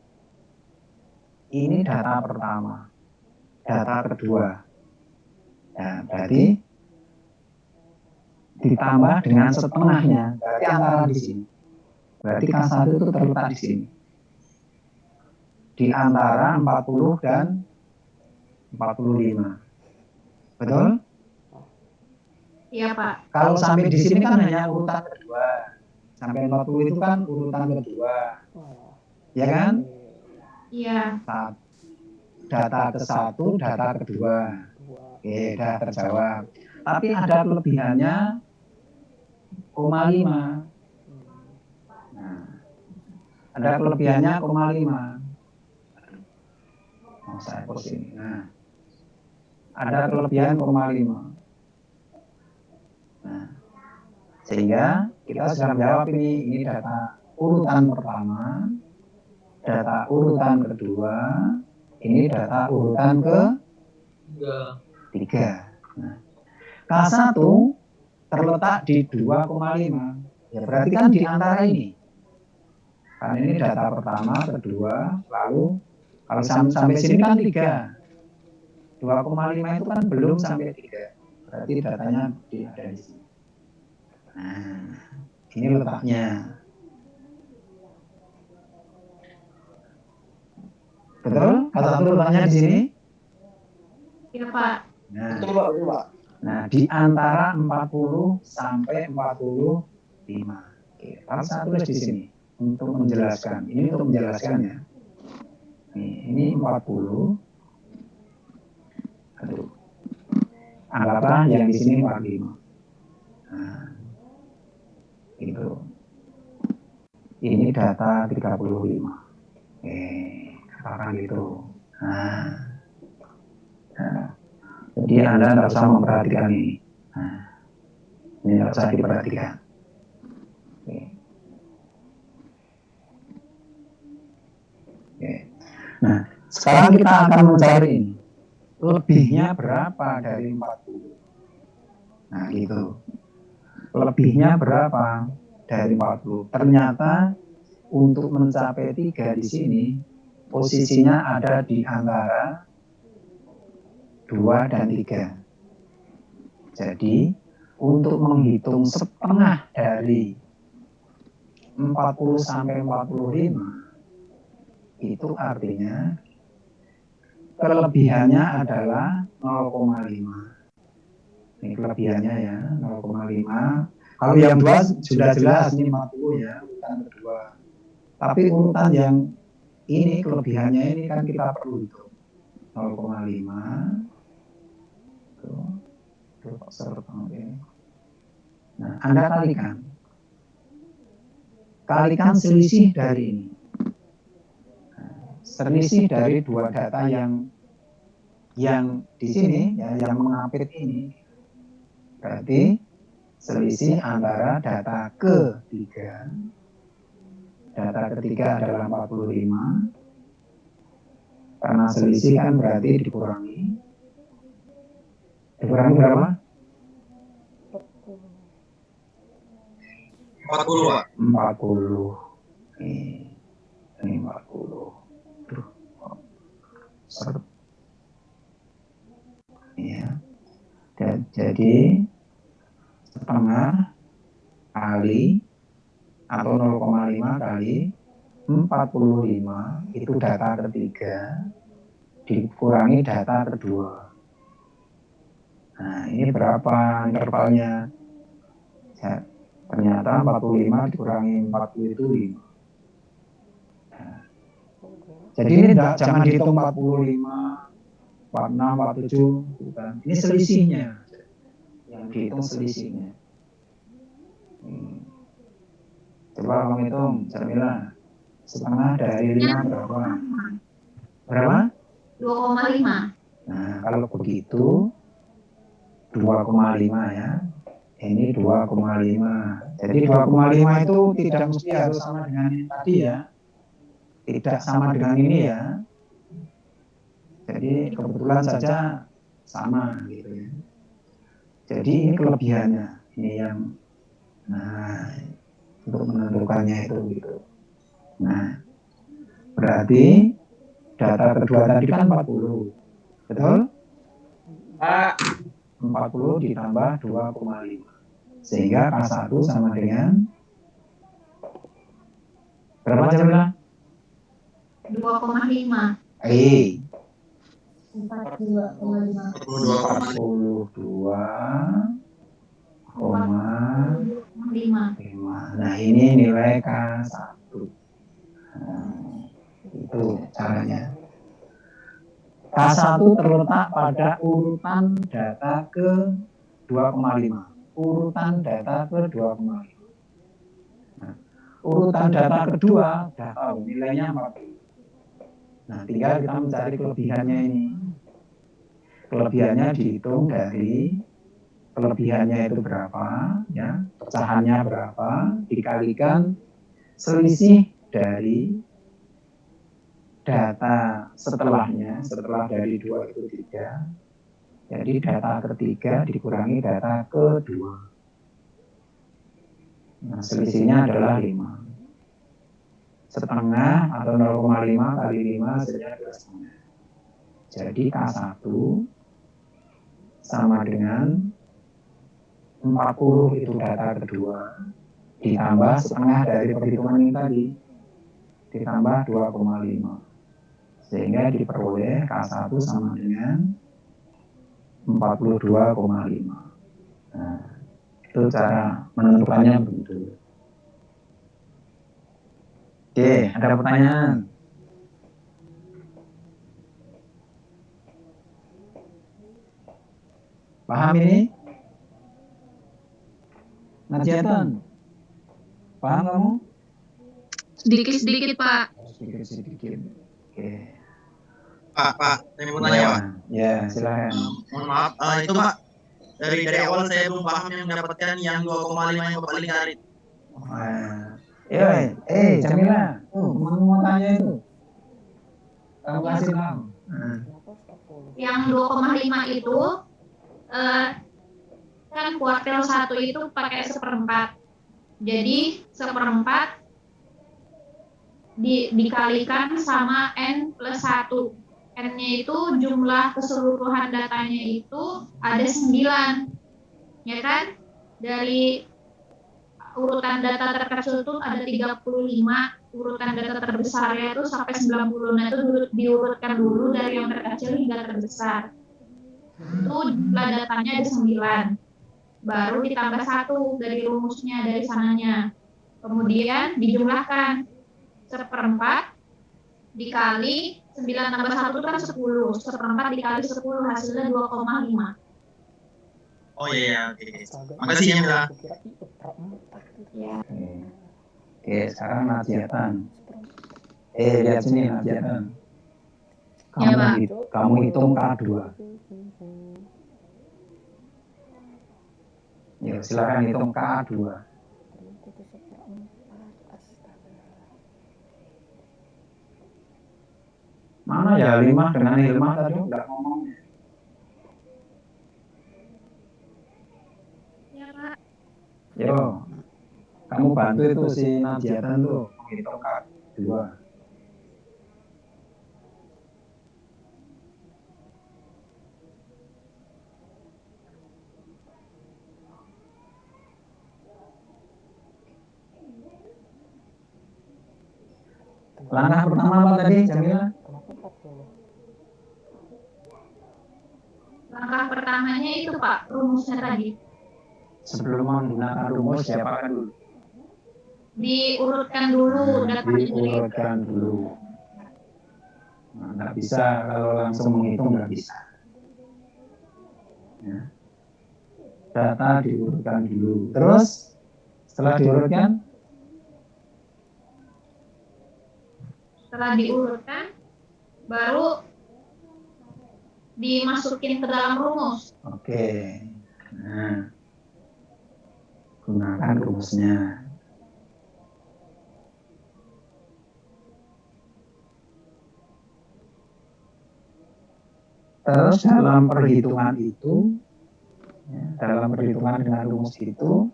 Ini data pertama. Data kedua. Nah, berarti ditambah dengan setengahnya. Berarti antara di sini. Berarti K1 itu terletak di sini. Di antara 40 dan 45. Betul? Iya, Pak. Kalau sampai di sini kan hanya urutan kedua. Sampai 40 itu kan urutan kedua. Ya kan? Iya. Data ke-1, data kedua. Oke, sudah terjawab. Tapi ada kelebihannya 0,5. Nah, ada kelebihannya 0,5. Saya hapus ini. Nah, ada kelebihan 0,5. Nah, sehingga kita sudah menjawab ini data urutan pertama, data urutan kedua, ini data urutan ke-3. Nah, K1 terletak di 2,5. Ya berarti kan di antara ini. Karena ini data pertama, kedua, lalu kalau sampai sini kan 3. 2,5 itu kan belum sampai 3. Berarti datanya ada di sini. Nah, ini letaknya. Betul? Kata satu letaknya di sini? Iya, Pak. Nah, betul, Pak. Nah, di antara 40 sampai 45. Oke, kalau saya tulis di sini untuk menjelaskan. Ini untuk menjelaskannya. Nih, ini 40. Aduh. Anggaplah yang di sini 45. Nah, itu. Ini data 35. Katakan gitu. Nah, Jadi Anda tidak usah memperhatikan ini. Nah, ini tidak usah diperhatikan. Oke. Oke. Nah, sekarang kita akan mencari ini. Lebihnya berapa dari 40? Nah, gitu. Lebihnya berapa dari 40? Ternyata untuk mencapai 3 di sini, posisinya ada di antara 2 dan 3. Jadi, untuk menghitung setengah dari 40 sampai 45, itu artinya kelebihannya adalah 0,5. Ini kelebihannya ya, 0,5. Kalau yang 2 sudah jelas ini 40 ya, urutan kedua. Tapi urutan yang ini kelebihannya ini kan kita perlu hitung. 0,5. Nah, Anda kalikan. Kalikan selisih dari ini. Selisih dari 2 data yang di sini ya, yang mengapit ini. Berarti selisih antara data ketiga. Data ketiga adalah 45. Karena selisih kan berarti dikurangi. Dikurangi berapa? 40, Pak. 40. Ini 40. Duh. Seret. Ya. Jadi setengah kali atau 0,5 kali 45 itu data ketiga dikurangi data kedua. Nah, ini berapa intervalnya? Ya, ternyata 45 dikurangi 40 itu 5. Nah, jadi ini jangan dihitung 45, 46, 47, bukan. Ini selisihnya. Yang dihitung selisihnya. Coba kamu hitung, Jamila. Setengah dari 5 berapa? Berapa? 2,5. Nah, kalau begitu 2,5 ya. Ini 2,5. Jadi 2,5 itu tidak mesti harus sama dengan ini tadi ya. Tidak sama dengan ini ya. Jadi kebetulan saja sama gitu ya. Jadi ini kelebihannya. Ini yang untuk menentukannya itu gitu. Nah, berarti data kedua tadi kan 40. Betul? Pak. 40 ditambah 2,5. Sehingga K1 sama dengan berapa Jamila? 2,5. 42,5. 42,5. Nah, ini nilai K1. Itu caranya. K1 terletak pada urutan data ke 2,5. Urutan data ke 2,5. Nah, urutan data kedua sudah tahu nilainya 40. Nah, tinggal kita mencari kelebihannya ini. Kelebihannya dihitung dari kelebihannya itu berapa, ya, pecahannya berapa, dikalikan selisih dari data setelahnya, setelah dari 2 itu 3. Jadi data ketiga dikurangi data kedua. Nah, selisihnya adalah 5. Setengah atau 0,5 kali 5 hasilnya 2,5. Jadi K1 sama dengan 40 itu data kedua, ditambah setengah dari perhitungan ini tadi, ditambah 2,5. Sehingga diperoleh K1 sama dengan 42,5. Nah, itu cara menentukannya begitu. Oke, ada pertanyaan? Paham ini? Najiatan? Paham kamu? Sedikit-sedikit, Pak. Sedikit-sedikit. Oke. Pak, saya mau tanya Pak. Ya, silakan. Mohon maaf, itu Pak, dari awal saya belum paham yang mendapatkan yang 2,5 yang Bapak lingkarin. Jamila, kamu mau tanya itu. Kamu kasih tahu. Kenapa 10? Yang 2,5 itu kan kuartil 1 itu pakai 1/4. Jadi 1/4 dikalikan sama N plus 1. N-nya itu jumlah keseluruhan datanya itu ada 9. Ya kan? Dari urutan data terkecil itu ada 35, urutan data terbesarnya itu sampai 90. Nah, itu diurutkan dulu dari yang terkecil hingga terbesar. Itu jumlah datanya ada 9. Baru ditambah 1 dari rumusnya, dari sananya. Kemudian dijumlahkan 1/4 dikali 9 tambah 1 kan 10. 1/4 dikali 10 hasilnya 2,5. Oh iya, oke. Astaga, Makasih ya Mila. aku kira itu 1/4 itu. Ya. Oke, sekarang Najiatan. Lihat sini Najiatan. Ya, Pak. Kamu hitung K2. Ya, silakan hitung K2. Ternyata itu 1/4. Astaga. Mana ya 5 dengan Hilma tadi enggak ngomong. Ya, Pak. Yo, kamu bantu itu si Najiatan tuh menghitung K2. Langkah pertama apa tadi, Jamila? Kenapa 40? Langkah pertamanya itu Pak, rumusnya tadi. Sebelum menggunakan rumus siapakan dulu? Diurutkan dulu datanya. Diurutkan dulu. Nah, nggak bisa kalau langsung menghitung, nggak bisa. Ya. Data diurutkan dulu. Terus setelah diurutkan, baru dimasukin ke dalam rumus. oke. Nah, gunakan rumusnya. Terus dalam perhitungan itu, dalam perhitungan dengan rumus itu,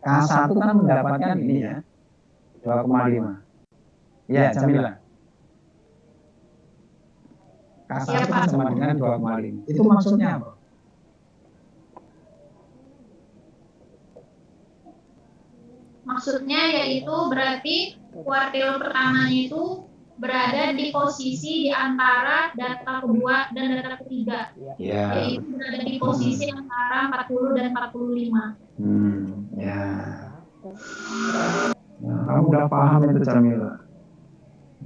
K1 kan mendapatkan ini ya, 2,5. Ya, Jamila. K1 kan sama dengan 2,5. Itu maksudnya apa? Maksudnya yaitu berarti kuartil pertamanya itu berada di posisi di antara data kedua dan data ketiga. Ya. Yaitu berada di posisi antara 40 dan 45. Ya. Nah, kamu udah paham itu Jamila.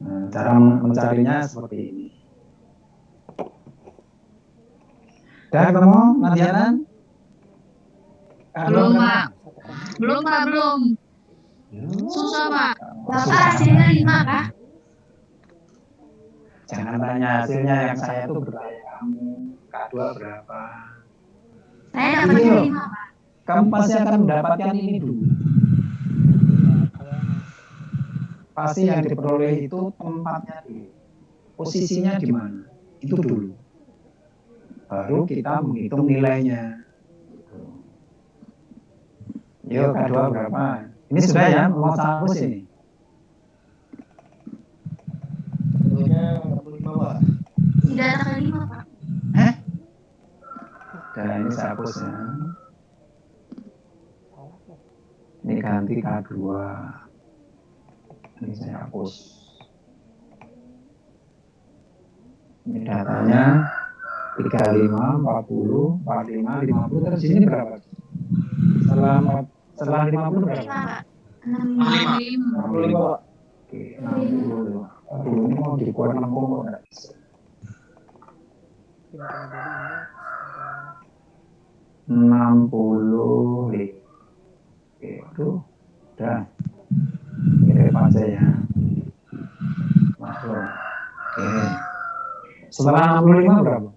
Nah, cara mencarinya seperti ini. Udah ketemu Nadianan? Belum, Pak. Belum, Pak, belum. Susah, Pak. Bapak hasilnya 5, Kak? Jangan tanya hasilnya, yang saya tuh bertanya kamu K2 berapa? Saya dapatnya 5, Pak. Kamu pasti akan mendapatkan ini dulu. Pasti yang diperoleh itu tempatnya dulu. Posisinya di mana? Itu dulu. Baru kita menghitung nilainya. Yuk, K2 berapa? Ini sudah ya, mau hapus ini. Tentunya 45 Pak. Tidak ada kelima, Pak. Dan ini saya hapus ya. Ini ganti K2. Ini saya hapus. Ini datanya 35, 40, 45, 50. Terus ini berapa? Setelah 50 berapa? 65. 45 Pak. Oke, 60. Aduh, ini mau dibuat 60 enggak bisa. 60. Oke, aduh. Udah. Kirim aja ya. Maklum. Oke. Setelah 65 berapa?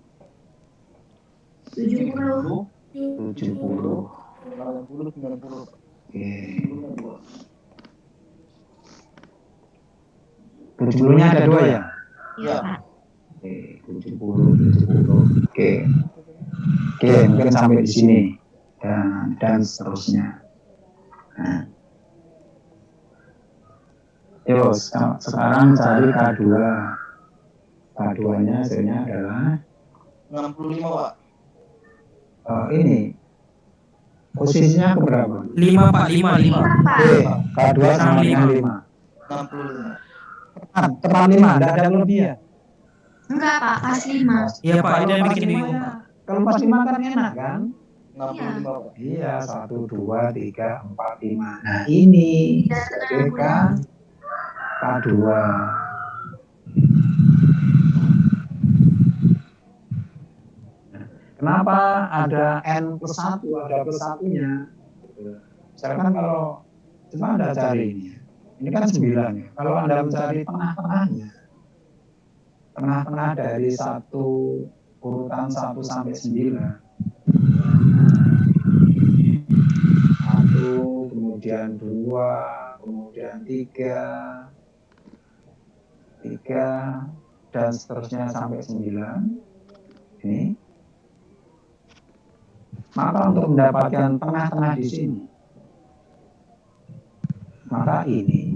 70. 70. 80, 90. Oke. 70-nya ada 2 ya? Iya, Pak. Oke, 70. Oke. Oke, mungkin sampai di sini. Dan seterusnya. Nah. Yo, sekarang cari K2. K2-nya hasilnya adalah 65, Pak. ini. Posisinya ke berapa? 5 Pak, 5. Oke, K2 sama dengan 5. 65. Tepat 5, enggak ada lebih ya? Enggak, Pak, pas 5. Iya Pak, itu yang bikin bingung. Kalau pas 5 kan enak kan? 65, Pak. Iya, 1, 2, 3, 4, 5. Nah ini sebagai K2. Kenapa ada N plus 1, ada plus 1-nya? Misalkan kalau cuma Anda cari ini kan 9 ya. Kalau Anda mencari tengah-tengahnya, tengah-tengah dari urutan 1 sampai 9. 1, kemudian 2, kemudian 3, dan seterusnya sampai 9. Ini. Maka untuk mendapatkan tengah-tengah di sini, maka ini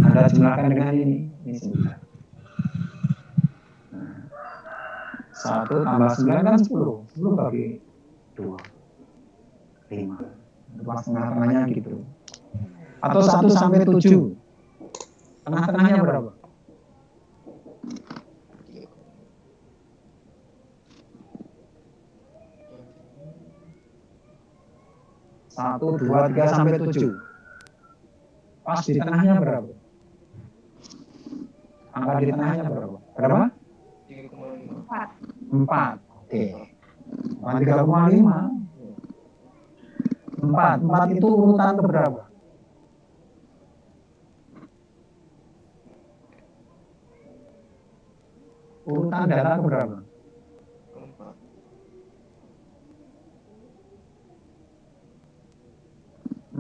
Anda jumlahkan dengan ini 9. Nah, 1 tambah 9 kan 10. 10 bagi 2, 5. Pas tengah-tengahnya gitu. Atau 1 sampai 7. Tengah-tengahnya berapa? 1, 2, 3 sampai 7. Pas di tengahnya berapa? Angka di tengahnya berapa? Berapa? 4. Oke. 3,5. 4 itu urutan ke berapa? Urutan data ke berapa?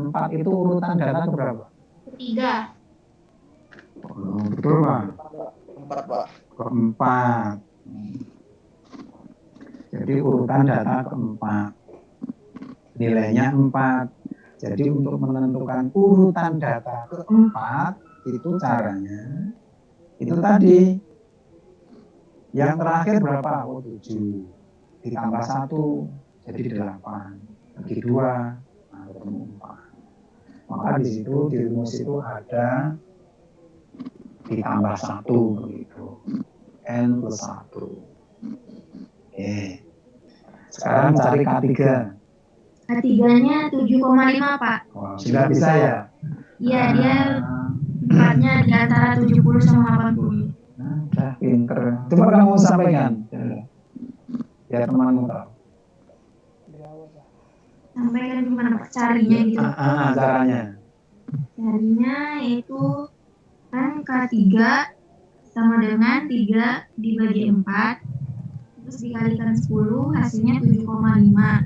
4 itu urutan data ke berapa? 3. Betul, Pak. 4, Pak. Keempat. Jadi urutan data keempat. Nilainya 4. Jadi untuk menentukan urutan data keempat, itu caranya, itu tadi. Yang terakhir berapa? 7. Ditambah 1, jadi 8. Bagi 2, nah, ketemu 4. Maka di situ di rumus itu ada ditambah 1 begitu. N plus 1. Oke. Sekarang cari K3. K3-nya 7,5, Pak. Wah, sudah bisa ya? Iya, dia tempatnya di antara 70 sama 80. Nah, udah pinter. Coba kamu sampaikan. Biar temanmu tahu. Sampaikan gimana, Pak, carinya gitu. Caranya. Carinya yaitu kan K3 sama dengan 3 dibagi 4, terus dikalikan 10, hasilnya 7,5.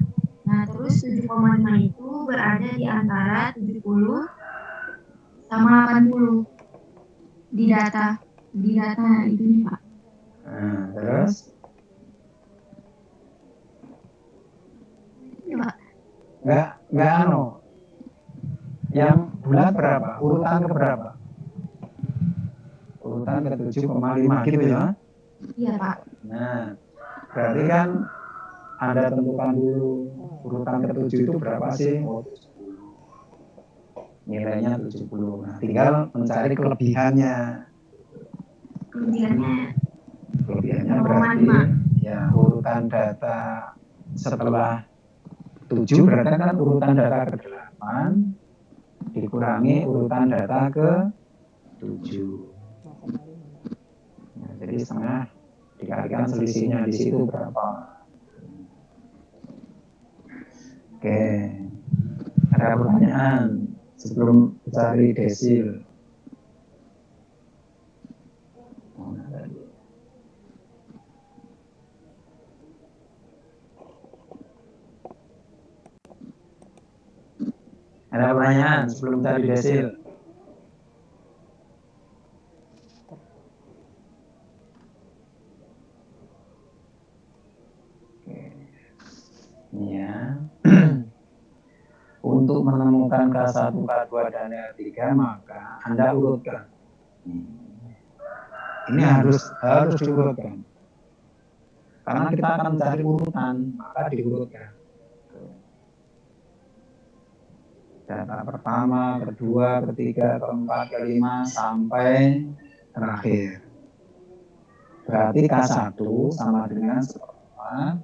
Nah, terus 7,5 itu berada di antara 70 sama 80 di data itu nih, Pak. Nah, terus? Ya, Pak. Enggak yang bulat berapa? Urutan ke berapa? Urutan ke 7,5 gitu ya? Iya, Pak. Nah, berarti kan Anda tentukan dulu urutan ke-7 itu berapa sih? Oh, 70. Nilainya 70. Nah, tinggal mencari kelebihannya. Kelebihannya berarti ya urutan data setelah 7 berarti kan urutan data ke-8 dikurangi urutan data ke-7. Nah, jadi setengah dikalikan selisihnya di situ berapa. Oke, ada pertanyaan sebelum cari desil. Ada pertanyaan sebelum cari desil? Ya. Untuk menemukan K1, K2, dan R3 maka Anda urutkan. Ini harus diurutkan. Karena kita akan mencari urutan, maka diurutkan. Data pertama, kedua, ketiga, keempat, kelima, sampai terakhir. Berarti K1 sama dengan 1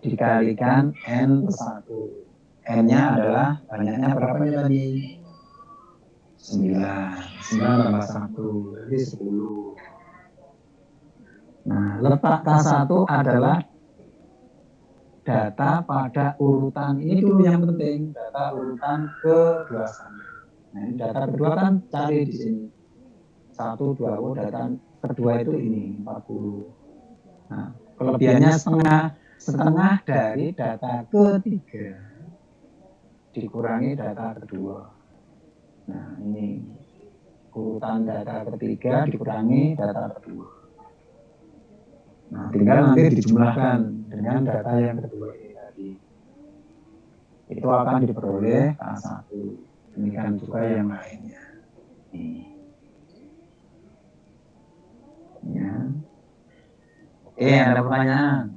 dikalikan N+1. N-nya adalah banyaknya berapa tadi? 9. 9 tambah 1, jadi 10. Nah, letak K1 adalah data pada urutan. Ini dulu yang penting, data urutan kedua. Nah, ini data kedua kan cari di sini. 1, 2, data kedua itu ini 40. Nah, kelebihannya setengah dari data ketiga dikurangi data kedua. Nah, ini urutan data ketiga dikurangi data kedua. Nah, tinggal nanti dijumlahkan dengan data yang kedua ini tadi. Itu akan diperoleh K1. Demikian juga yang lainnya. Ya. Oke, ada pertanyaan?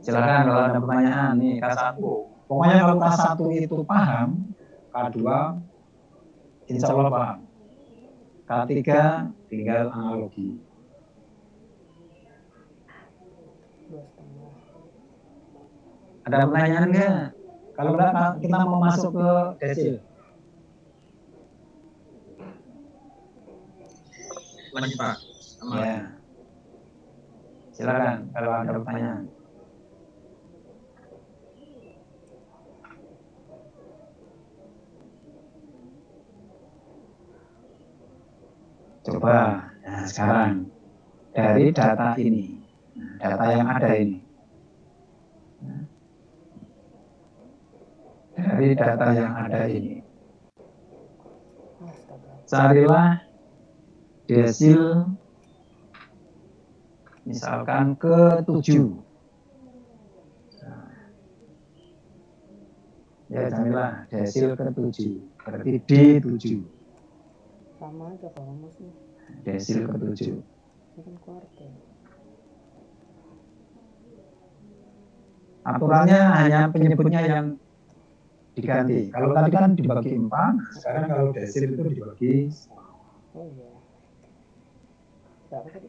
Silakan kalau ada pertanyaan nih K1. Pokoknya kalau K1 itu paham, K2 insya Allah paham. K3 tinggal analogi. Ada pertanyaan enggak? Kalau enggak kita mau masuk ke desil. Lanjut Pak. Ya. Silakan kalau ada pertanyaan. Coba, nah sekarang dari data ini, data yang ada ini, dari data yang ada ini, carilah desil misalkan ke-7. Ya, carilah desil ke-7, berarti D7. Sama aja kalau masih Desil ke-7. bukan kuartil. Aturannya hanya penyebutnya yang diganti. Kalau tadi kan dibagi 4, sekarang kalau desil itu dibagi 10. Oh iya. Berapa tadi?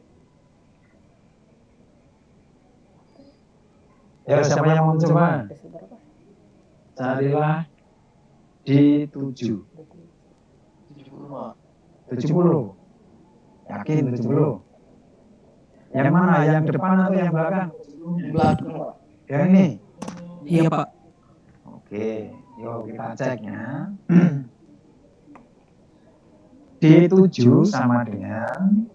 Ya, siapa yang mau coba? Desil berapa? Carilah D7. 70 Pak. 70. Yakin 70? Yang mana? Yang depan atau yang belakang? Belakang Pak. Yang ini? Iya Pak. Oke, yuk kita cek ya. D7 sama dengan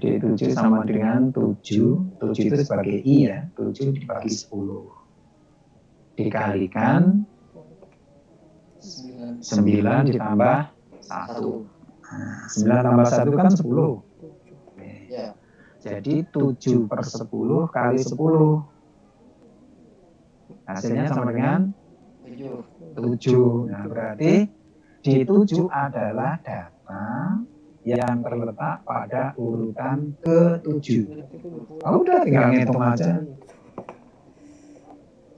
D7 sama dengan 7. 7 itu sebagai I ya. 7 dibagi 10. Dikalikan 9 ditambah 1. Nah, 9 tambah 1 kan 10. Ya. Jadi 7/10 kali 10. Hasilnya sama dengan 7. Nah, berarti D7 adalah data yang terletak pada urutan ke-7. Udah tinggal ngitung aja.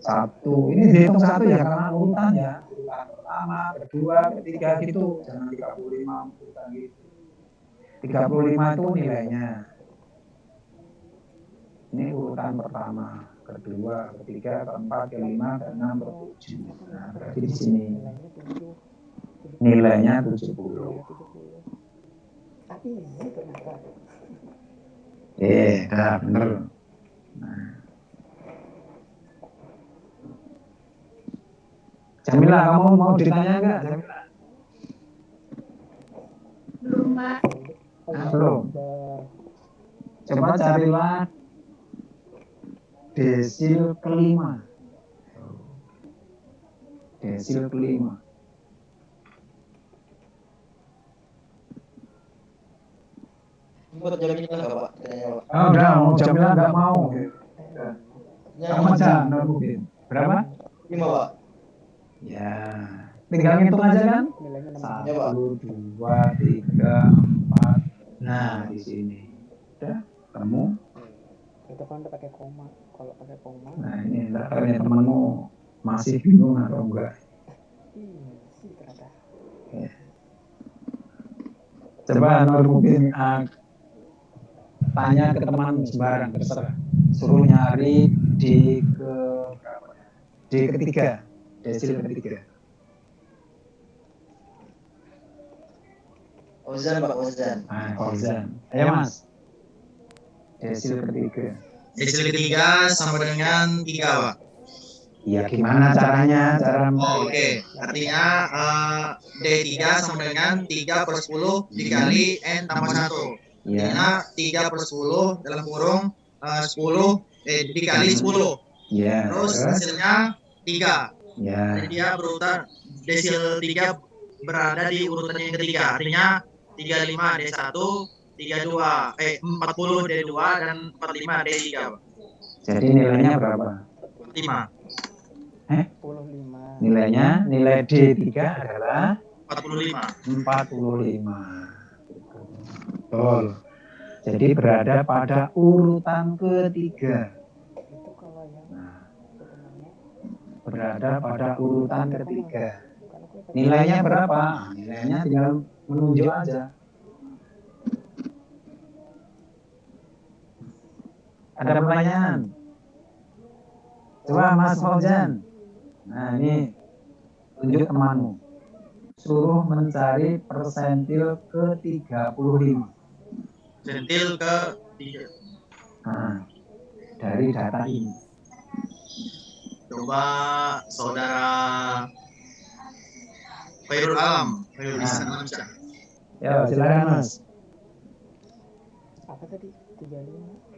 1, ini dihitung 1 ya karena urutan ya. Urutan pertama, kedua, ketiga gitu. Jangan 35 urutan gitu. 35 itu nilainya. Ini urutan pertama, kedua, ketiga, keempat, kelima, keenam, ke-7. Nah, berarti di sini nilainya 70. Tapi ini ternyata. Dah bener. Nah. Jamila, kamu mau ditanya enggak, Jamila? Belum, Pak. Belum. Coba carilah desil kelima. Desil kelima. Buat jaminan nggak Pak? Katanya, Pak. Oh, udah mau jaminan nggak mau. Ya, Kamu aja, Nurudin. Berapa? 5 Pak. Ya, tinggal ngitung aja kan? Nilainya 6. Ya, Pak. 1, 2, 3, 4. Nah, di sini. Udah, kamu. Itu kan udah pakai koma. Kalau pakai koma, Nah, ini enggak tahu temenmu masih bingung atau enggak. iya sih ternyata. Coba Nurudin tanya ke teman sembarang, terserah. Suruh nyari di ke berapa? Di ketiga, desil ketiga. Ozan Pak, Ozan. Nah, Fauzan. Ayo Mas. Desil ketiga. Desil ketiga sama dengan 3 Pak. Ya gimana caranya? Cara Oh, oke. Artinya D3 sama dengan 3 per 10 dikali N tambah 1. ya. Artinya 3 per 10 dalam kurung 10 dikali 10. Ya. Terus hasilnya 3. Ya. Jadi dia berurutan desil 3 berada di urutan yang ketiga. Artinya 35 D1, 40 D2 dan 45 D3. Pak. Jadi nilainya berapa? 5. 45. Nilai D3 adalah 45. 45. Betul. Jadi berada pada urutan ketiga. Itu kalau yang Nah, sebenarnya berada pada urutan ketiga. kalau aku pakai Nilainya berapa? Nilainya tinggal menunjuk aja. Ada pertanyaan? Coba Mas Fauzan. Nah ini tunjuk temanmu. Suruh mencari persentil ke 35. Sentil ke 3. Nah, dari data ini. Coba saudara Khairul Alam, Khairul Ihsan Alamsyah. Ya silakan Mas. apa tadi 35.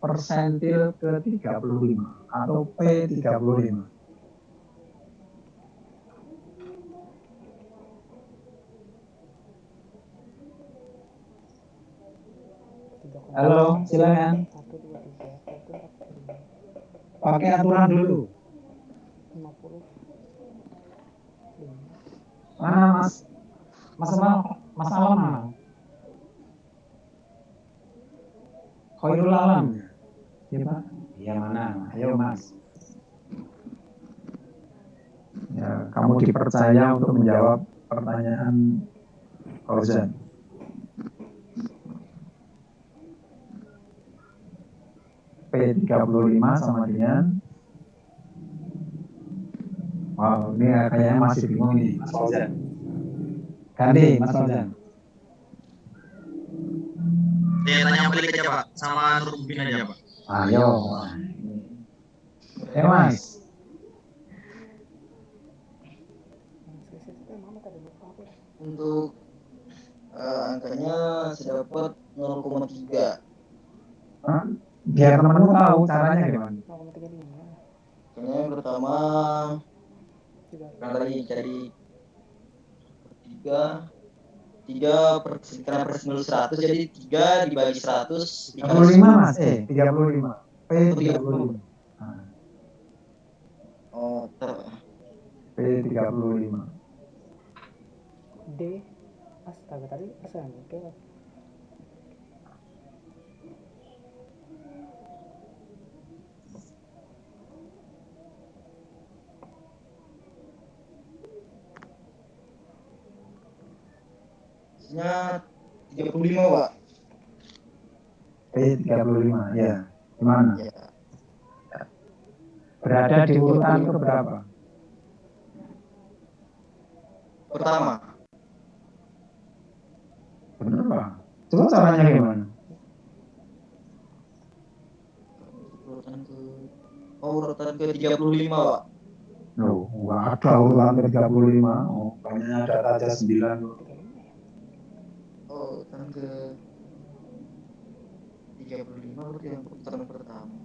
Persentil ke 35 atau P35. Halo, silakan. 1, 2, 3, 1, 4, 5. Pakai aturan dulu. 50. 5. Mana Mas? Mas Alam mana? Khairul Alam. Ya Pak. Ya mana? Ayo Mas. Ya, kamu dipercaya untuk menjawab pertanyaan Fauzan. P35 sama dengan ini kayaknya masih bingung nih Mas Fauzan. Ganti Mas Fauzan. Saya tanya balik aja Pak, sama Nurudin aja Pak. Ayo. Mas. Untuk angkanya saya dapat 0,3. Biar temanmu tahu caranya gimana. 0,35. Angkanya yang pertama kali jadi 3 per karena per 100 jadi 3 dibagi 100 dikali 35 Mas, 35. P35. Oh, P35. D. Astaga tadi persen. Oke. hasilnya 35 Pak. P35 ya. Gimana? Ya. Berada di urutan ke berapa? Pertama. Benar Pak. Coba caranya gimana? Urutan ke 35 Pak. Loh, enggak ada urutan ke 35. Oh, banyak data aja 9. Oh, urutan ke 35 berarti yang putaran pertama.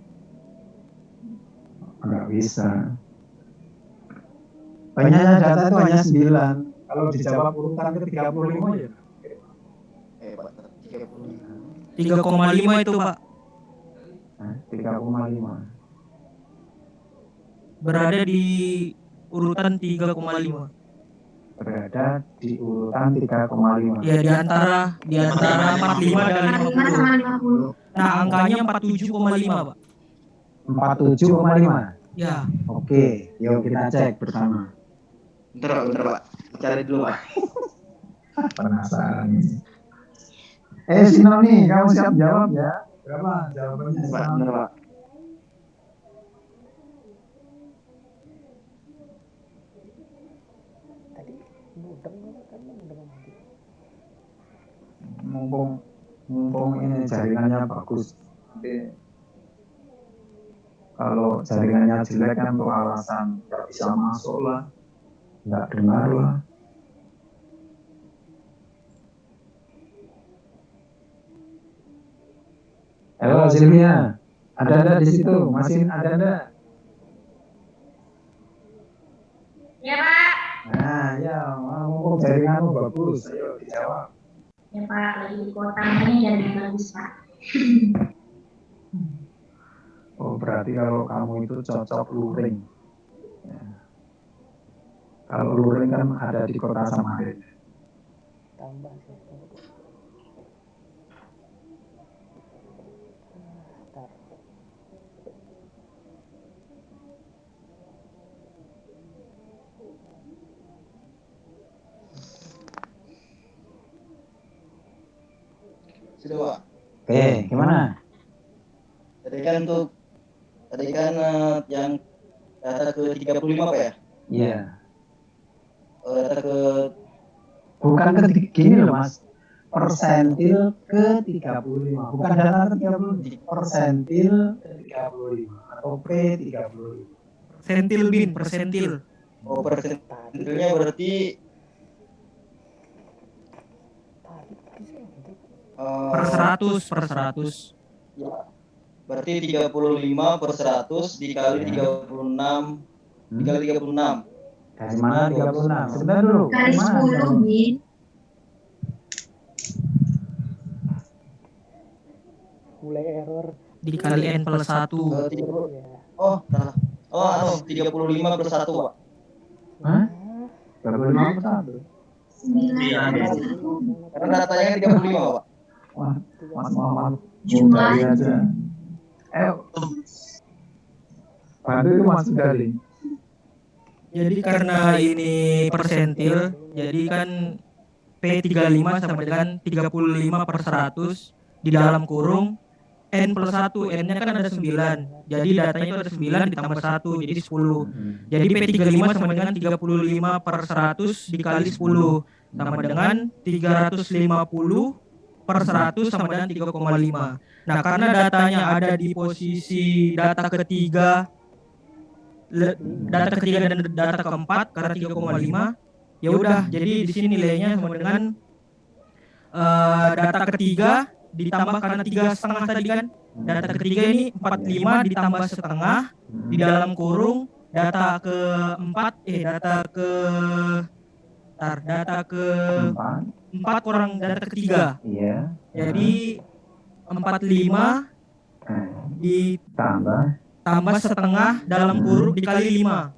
Nggak bisa. Banyaknya data itu hanya 9. Kalau dijawab urutan ke 35 ya. Pak, 35. 3,5 itu Pak. 3,5. Berada di urutan 3,5. Berada di urutan 3,5. Ya di antara 45 dan 45 50. sama 50. Nah, angkanya 47,5 Pak. 47,5. Ya. Oke, yuk kita cek bersama. Bentar Pak. Cari dulu Pak. Penasaran ini. Sino nih, kamu siap jawab ya? Berapa jawabannya? Pak, bentar Pak. Tadi mudeng kan mudeng nanti. Mumpung ini jaringannya bagus. Nanti kalau jaringannya jelek kan tuh alasan nggak bisa masuk lah, nggak dengar lah. Halo Silvia, ada di situ? Masih ada? Ya Pak. Nah ya, mumpung jaringanmu bagus, ayo dijawab. Ya Pak, lagi di kota makanya jadi bagus Pak. Oh berarti kalau kamu itu cocok luring. Ya. Kalau luring kan ada di kota Samarinda. Tambah sih. Ntar. Sudah Pak. Oke, gimana? Tadi kan yang data ke 35 Pak ya? Iya. Data ke Bukan gini loh Mas. Persentil ke 35. Bukan data ke 35. Persentil ke 35 atau P35. Persentil. oh persentilnya berarti Tadi sih nanti. Per 100. Ya, berarti 35 per 100 dikali 36 dikali 36. Dari mana 36? Sebentar dulu. Kali 10 Bin. Mulai error. Dikali N plus 1. Ya. Oh, salah. Oh, 35 per 1 Pak. Hah? 35 per 1? 9. Karena datanya 35 Pak. Wah, Mas Muhammad Jumlahnya. aja. Bantu itu Mas Gali. Jadi karena ini persentil, jadi kan P35 sama dengan 35 per 100 di dalam kurung N plus 1, N-nya kan ada 9. Jadi datanya itu ada 9 ditambah 1, jadi 10. Jadi P35 sama dengan 35 per 100 dikali 10. Sama dengan 350 per 100 sama dengan 3,5. Nah karena datanya ada di posisi data ketiga dan data keempat karena 3,5, ya udah jadi di sini nilainya sama dengan data ketiga ditambah karena 3,5 tadi kan, data ketiga ini 45 ditambah setengah di dalam kurung data keempat data ke-4 kurang data ketiga. Iya. Jadi 45 ditambah setengah dalam kurung dikali 5.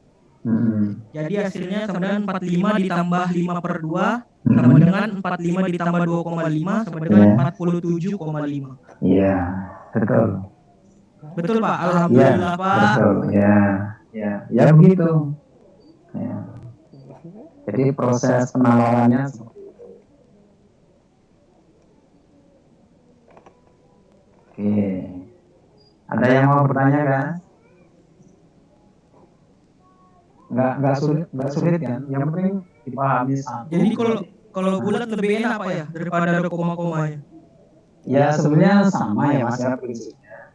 Jadi hasilnya sama dengan 45 ditambah 5 per 2 sama dengan 45 ditambah 2,5 sama dengan 47,5. Iya, betul. Betul Pak, alhamdulillah Pak. Betul, ya begitu. Ya. Jadi proses penalarannya. Oke. Ada yang mau bertanya kan? Nggak sulit kan? Yang penting dipahami. Jadi kalau bulat lebih enak Pak ya daripada ada koma-komanya. Ya sebenarnya sama ya Mas ya prinsipnya.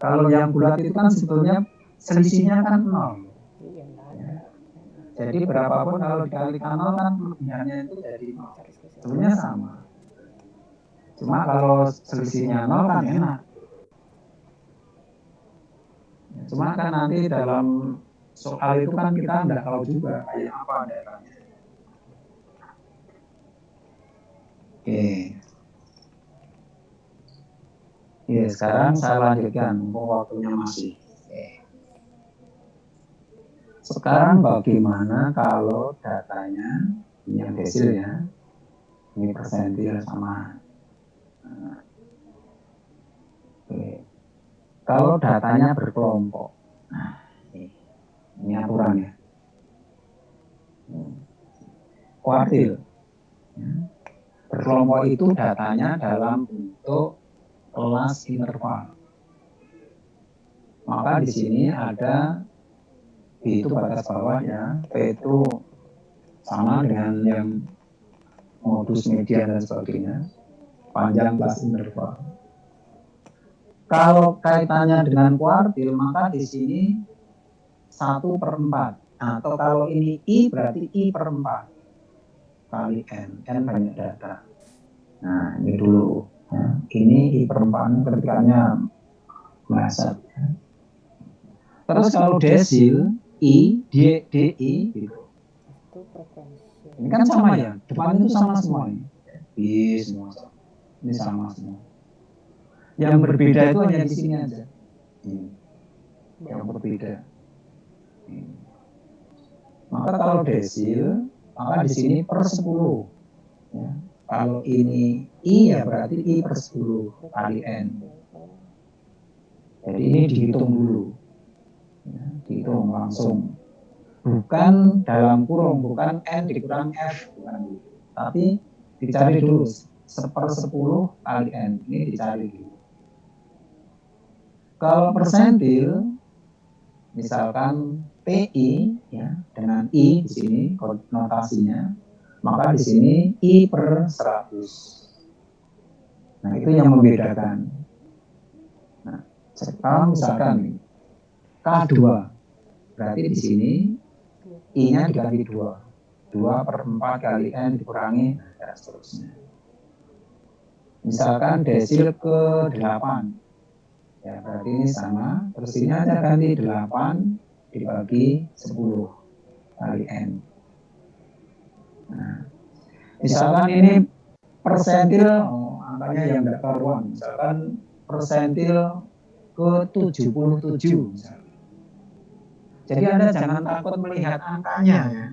Kalau yang bulat itu kan sebetulnya selisihnya kan 0. Iya, Jadi berapapun kalau dikalikan 0 kan kelebihannya itu jadi 0. Sebenarnya sama. Cuma kalau selisihnya 0 kan enak. Cuma kan nanti dalam soal itu kan kita nggak tahu juga kayak apa daerahnya. Oke. Oke, sekarang saya lanjutkan, mumpung waktunya masih. Oke. Sekarang bagaimana kalau datanya ini yang desil ya, ini persentil sama. Nah, oke. Kalau datanya berkelompok, nah ini aturannya. Kuartil. Berkelompok itu datanya dalam bentuk kelas interval. Maka di sini ada B itu batas bawah ya, P itu sama dengan yang modus median dan sebagainya, panjang kelas interval. Kalau kaitannya dengan kuartil, maka di sini 1/4. Atau kalau ini I berarti I per 4 kali N banyak data. Nah ini dulu, ya. Ini I per 4 ketikanya meleset. Ya. Terus kalau desil, I, DI gitu. Itu frekuensi. Ini kan sama ya, depan itu sama semua ini. I semua sama. Ini sama semua. Yang berbeda itu hanya di sini aja. Yang berbeda. Maka kalau desil, maka di sini per 10. Ya. Kalau ini I ya berarti I per 10 kali N. Jadi ini dihitung dulu. Ya, dihitung langsung. Bukan dalam kurung, bukan N dikurang F. Bukan. Tapi dicari dulu. 1/10 kali N. Ini dicari dulu. Kalau persentil, misalkan PI ya dengan I di sini notasinya, maka di sini I per 100. Nah itu yang membedakan. Nah kalau misalkan K2, berarti di sini I-nya diganti 2 per 4 kali N dikurangi dan seterusnya. Misalkan desil ke 8. Ya, berarti ini sama, terus ini aja ganti 8 dibagi 10 kali N. Nah, misalkan ini persentil, angkanya yang tidak karuan, misalkan persentil ke 77 misalkan. Jadi Anda jangan takut melihat angkanya ya.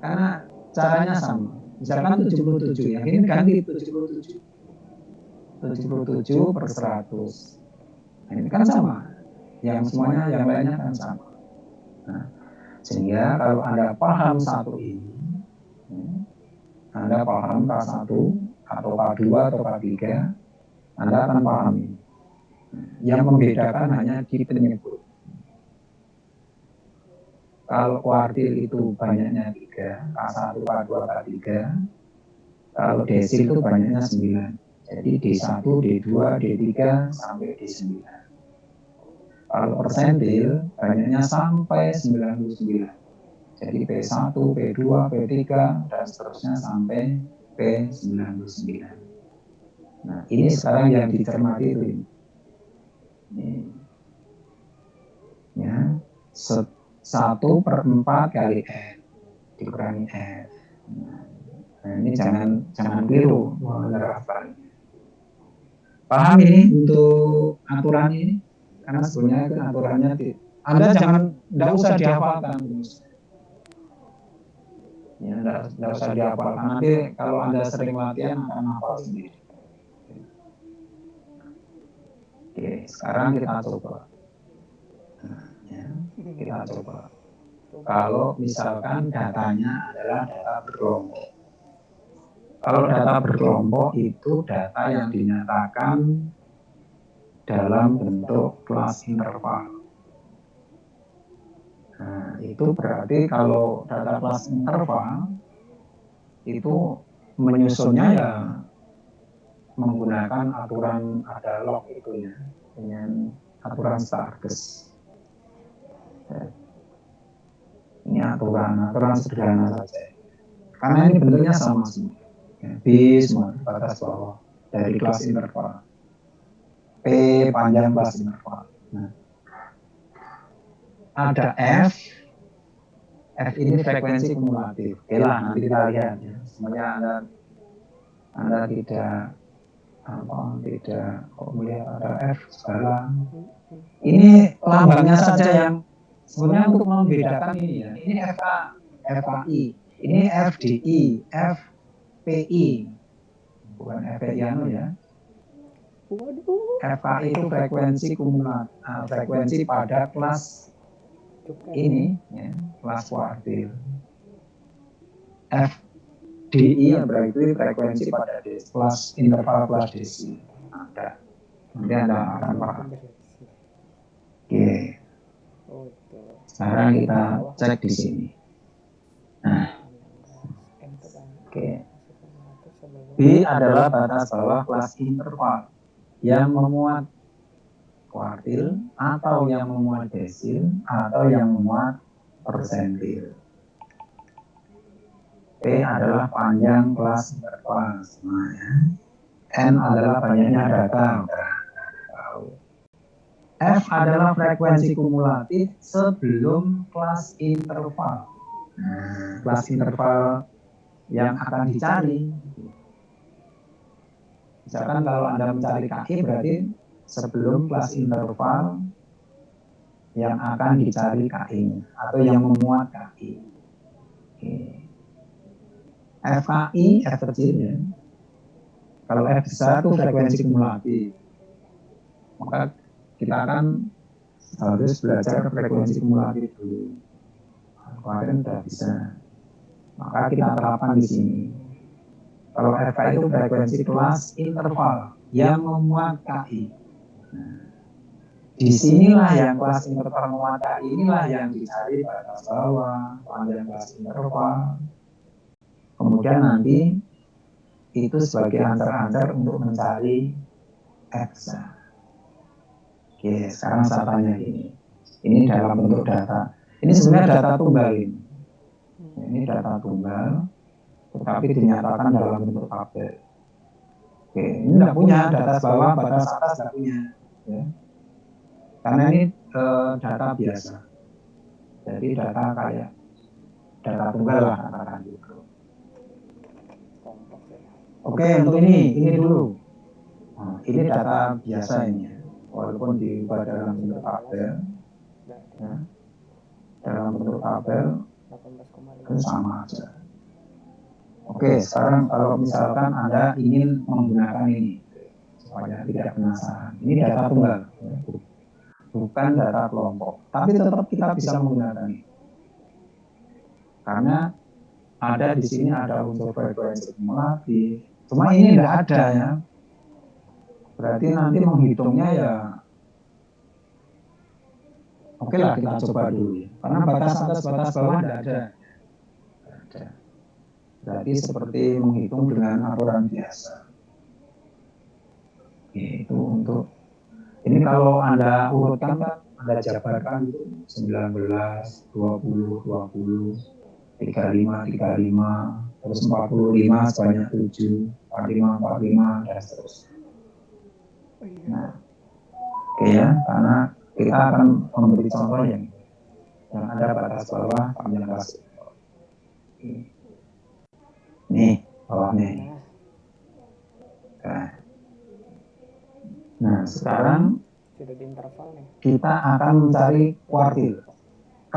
Karena caranya sama. Misalkan 77, yang ini ganti 77 per 100. Nah, ini kan sama. Yang semuanya, yang lainnya kan sama. Nah, sehingga kalau Anda paham satu ini, Anda paham K1 atau K2 atau K3, Anda akan paham ini. Yang membedakan hanya di penyebut. Kalau kuartil itu banyaknya 3, K1, K2, K3. Kalau desil itu banyaknya 9. Jadi D1, D2, D3 sampai D9. Kalau persentil banyaknya sampai 99. Jadi P1, P2, P3 dan seterusnya sampai P99. Nah, ini sekarang yang dicermati itu ini. Ya, 1/4 kali N dikurangi F. Nah, ini jangan keliru menerapkan. Paham ini untuk aturan ini? Karena sebenarnya itu aturannya Anda tidak usah dihafalkan. Ya, tidak usah dihafalkan. Nanti kalau Anda sering latihan akan hafal sendiri. Oke, sekarang kita coba. Nah, ya, kita coba. Kalau misalkan datanya adalah data berkelompok. Kalau data berkelompok itu data yang dinyatakan dalam bentuk kelas interval. Nah, itu berarti kalau data kelas interval itu menyusunnya ya menggunakan aturan ada log itu ya, dengan aturan Starkes. Ini aturan sederhana saja. Karena ini bentuknya sama semua. B semua di batas bawah dari kelas interval. P panjang kelas interval. Nah, ada F. F ini frekuensi kumulatif. Oke lah, nanti kita lihat ya. Semuanya Anda tidak kok melihat ada F sekarang. Ini lambangnya saja yang sebenarnya untuk membedakan ini ya. Ini FKI, ini FDI, FPI, bukan FPI ya. FKI itu frekuensi kumulatif, frekuensi pada kelas ini, ya, kelas kuartil. FDI yang berarti frekuensi pada kelas interval kelas desi. Ada. Nanti Anda akan paham. Oke. Sekarang kita cek di sini. Nah, oke. B adalah batas bawah kelas interval yang memuat kuartil atau yang memuat desil atau yang memuat persentil. P adalah panjang kelas interval semuanya. N adalah banyaknya data. F adalah frekuensi kumulatif sebelum kelas interval. Kelas interval yang akan dicari. Misalkan kalau Anda mencari KI berarti sebelum kelas interval yang akan dicari KI-nya atau yang memuat KI. Oke. FKI, F kecil ya. Kalau F besar itu frekuensi kumulatif. Maka kita akan harus belajar frekuensi kumulatif dulu. Kemarin sudah bisa. Maka kita terapkan di sini. Kalau FKI itu frekuensi kelas interval yang memuat KI. Nah, disinilah yang kelas interval memuat KI inilah yang dicari batas bawah, panjang kelas interval. Kemudian nanti itu sebagai ansar-ansar untuk mencari X. Oke, sekarang saya tanya gini. Ini dalam bentuk data. Ini sebenarnya data tunggal ini. Ini data tunggal, tetapi dinyatakan dalam bentuk tabel. Oke, ini tidak punya batas bawah, batas atas tidak punya. Ya. Karena ini data biasa. Jadi data kayak data tunggal lah katakan gitu. Oke, untuk ini dulu. Nah, ini data biasa ini ya. Walaupun diubah dalam bentuk tabel, ya. Dalam bentuk tabel itu sama aja. Oke, sekarang kalau misalkan Anda ingin menggunakan ini supaya tidak penasaran, ini data tunggal, ya. Bukan data kelompok, tapi tetap kita bisa menggunakan ini. Karena ada di sini ada unsur frekuensi kumulatif. Cuma ini tidak ada ya. Berarti nanti menghitungnya ya oke lah kita coba dulu. Karena batas atas batas bawah tidak ada. Berarti seperti menghitung dengan aturan biasa. Itu untuk ini kalau Anda urutkan kan Anda jabarkan itu 19, 20, 20, 35, 35, terus 45 sebanyak 7, 45, 45 dan seterusnya. Nah, oke ya, karena kita akan memberi contoh yang ada batas bawah panjang kelas. Nih bawahnya ini. Nah, sekarang kita akan mencari kuartil K.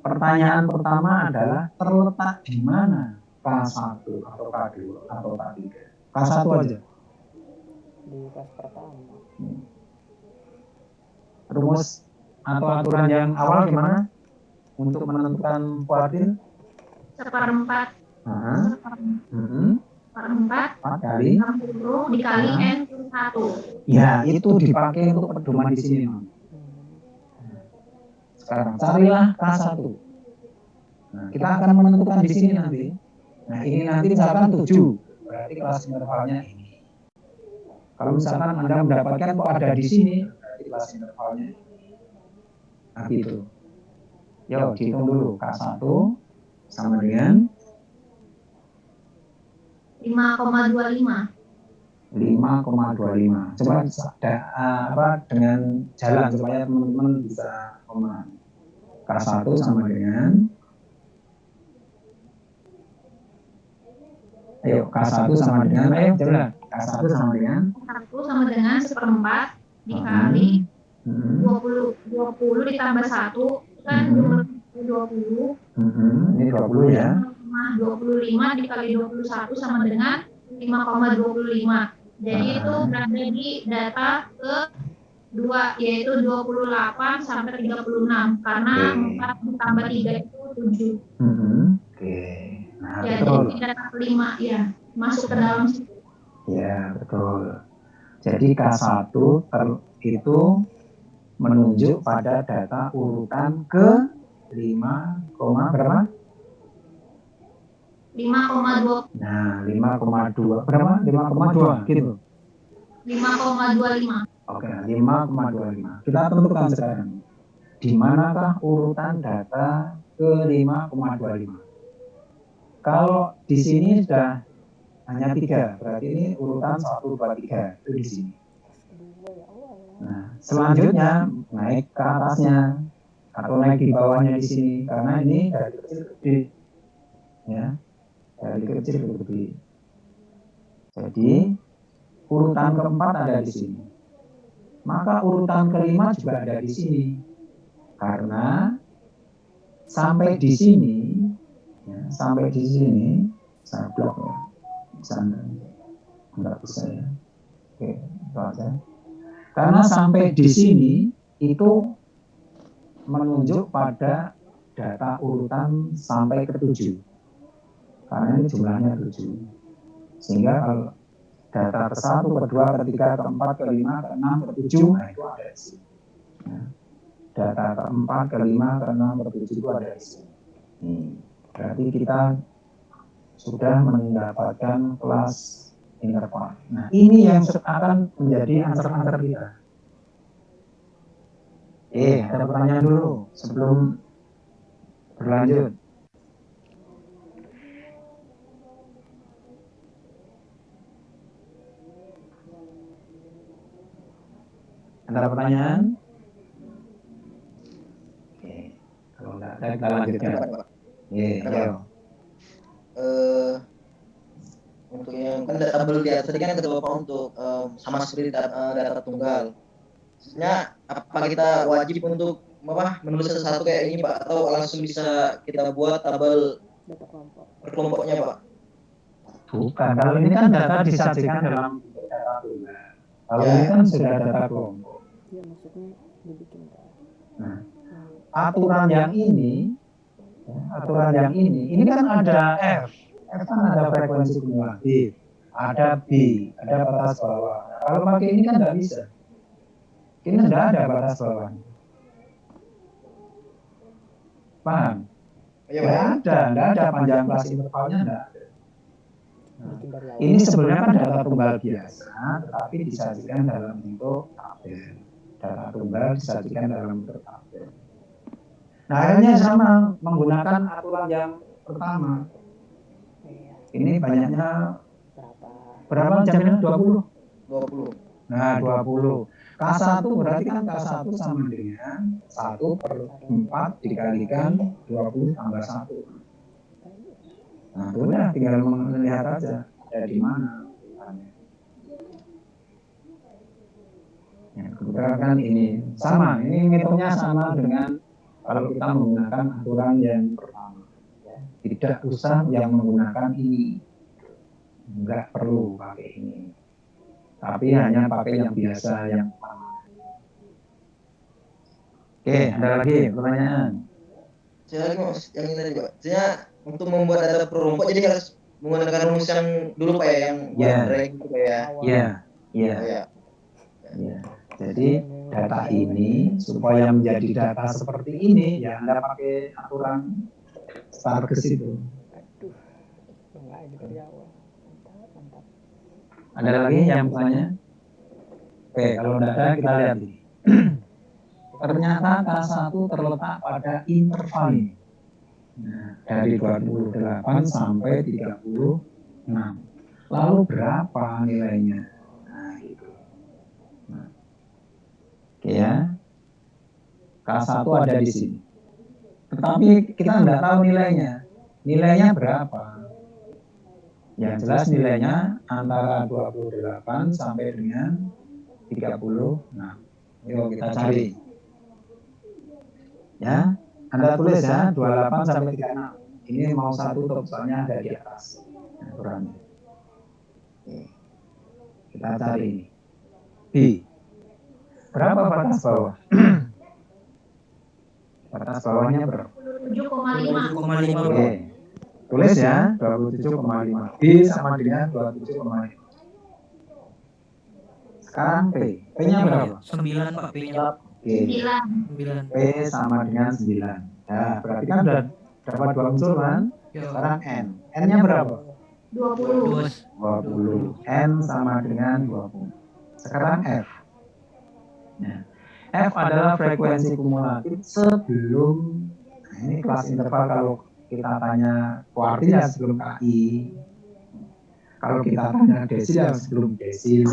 Pertanyaan pertama adalah terletak di mana K1 atau K2 atau K3? K1 aja. Di kelas pertama. Rumus atau aturan yang awal gimana? Untuk menentukan kuartil? 1/4. Seperempat kali 60 dikali N plus 1. Ya, itu dipakai untuk pedoman di sini. Sekarang carilah K1. Nah, kita akan menentukan di sini nanti. Nah, ini nanti misalkan 7. Berarti kelas intervalnya ini. Kalau misalkan Anda mendapatkan kok ada di sini, berarti kelas intervalnya ini. Nah, gitu. Yo, dihitung dulu. K1 sama dengan 5,25. 5,25. Coba dengan jalan supaya teman-teman bisa memahami. K1 sama dengan, ayo K1 sama dengan, ayo jalan. K1 sama dengan 1 sama dengan 1/4 dikali 20 ditambah 1 kan jumlah 20. Ini 20 ya. 25 dikali 21 sama dengan 5,25. Jadi itu berada di data ke-2 yaitu 28 sampai 36 karena 4 ditambah 3 itu 7. Oke. Nah, Ya, betul. jadi data ke-5 ya masuk ke dalam situ. Ya, betul. Jadi K1 itu menunjuk pada data urutan ke 5, berapa? 5,2. Nah, 5,2. Berapa? 5,2 gitu. 5,25. Oke, 5,25. Kita tentukan sekarang. Di manakah urutan data ke 5,25? Kalau di sini sudah hanya 3, berarti ini urutan 1, 2, 3. Itu di sini. Nah, selanjutnya naik ke atasnya atau naik di bawahnya di sini karena ini dari kecil ke gede. Ya. Dari kecil ke gede. Jadi urutan keempat ada di sini. Maka urutan kelima juga ada di sini. Karena sampai di sini, ya, sampai di sini, saya blok ya, sana nggak bisa ya. Oke, itu aja. Karena sampai di sini itu menunjuk pada data urutan sampai ke 7. Karena ini jumlahnya 7. Sehingga kalau data ke-1, ke-2, ke-3, ke-4, ke-5, ke-6, ke-7, nah itu ada di sini. Ya. Data ke-4, ke-5, ke-6, ke-7 itu ada di sini. Berarti kita sudah mendapatkan kelas interval. Nah, ini yang akan menjadi answer-answer kita. Ada pertanyaan dulu sebelum berlanjut. Ada pertanyaan? Oke, kalau enggak ada kita lanjutkan. Ayo. Untuk yang kan tabel di atas tadi kan kata Bapak untuk sama seperti data tunggal. Sebenarnya apa kita wajib untuk menulis satu kayak ini Pak atau langsung bisa kita buat tabel Data kelompok. per kelompoknya Pak? Bukan, kalau ini kan data disajikan dalam data tunggal. Kalau ini kan sudah data kelompok. Iya, maksudnya dibikin Pak. Nah, aturan yang ini kan ada F. F kan ada frekuensi kumulatif, ada B, ada batas bawah. Nah, kalau pakai ini kan nggak bisa. Ini sudah ada batas bawah. Paham? Nggak ada panjang kelas intervalnya nggak ada. Nah, ini sebenarnya kan data tunggal biasa, tetapi disajikan dalam bentuk tabel. Data tunggal disajikan dalam bentuk tabel. Nah, akhirnya sama menggunakan aturan yang pertama. Ini banyaknya berapa jaminan? 20? 20. Nah, 20. K1 berarti kan K1 sama dengan 1/4 dikalikan 20 tambah 1. Nah, udah tinggal melihat aja ada di mana. Ya, kebetulan kan ini sama, ini ngitungnya sama dengan kalau kita menggunakan aturan yang pertama. Tidak usah yang menggunakan ini, enggak perlu pakai ini, tapi hanya pakai yang biasa yang pertama. Oke, ada lagi pertanyaan? Saya lagi Mas, yang ini tadi Pak. Saya untuk membuat data per kelompok jadi harus menggunakan rumus yang dulu Pak ya, yang rank itu Pak ya. Iya. Jadi data ini supaya menjadi data seperti ini ya Anda pakai aturan Stargess itu. Aduh, enggak ini dari awal. Mantap. Ada lagi yang bertanya? Oke, kalau tidak ada kita lihat ini. Ternyata K1 terletak pada interval ini. Nah, dari 28 sampai 36. Lalu berapa nilainya? Nah, gitu. Nah, oke ya. K1 ada di sini. Tetapi kita nggak tahu nilainya. Nilainya berapa? Yang jelas nilainya antara 28 sampai dengan 36. Yuk kita cari. Ya, Anda tulis ya 28 sampai 36. Ini mau satu top soalnya ada di atas. Nah, ukurannya. Oke. Kita cari ini. B. Berapa batas bawah? Batas bawahnya berapa? 7,5. 7,5 Pak. Oke. Tulis ya 27,5. B sama dengan 27,5. Sekarang P. P-nya berapa? 9 Pak P-nya. Oke. 9. 9. P sama dengan 9. Nah, berarti kan udah dapat 2 unsur kan? Ya. Sekarang N. N-nya berapa? 20. 20. N sama dengan 20. Sekarang F. Nah, F adalah frekuensi kumulatif sebelum, nah ini kelas interval kalau kita tanya kuartil ya sebelum KI. Kalau kita tanya desil ya sebelum desil.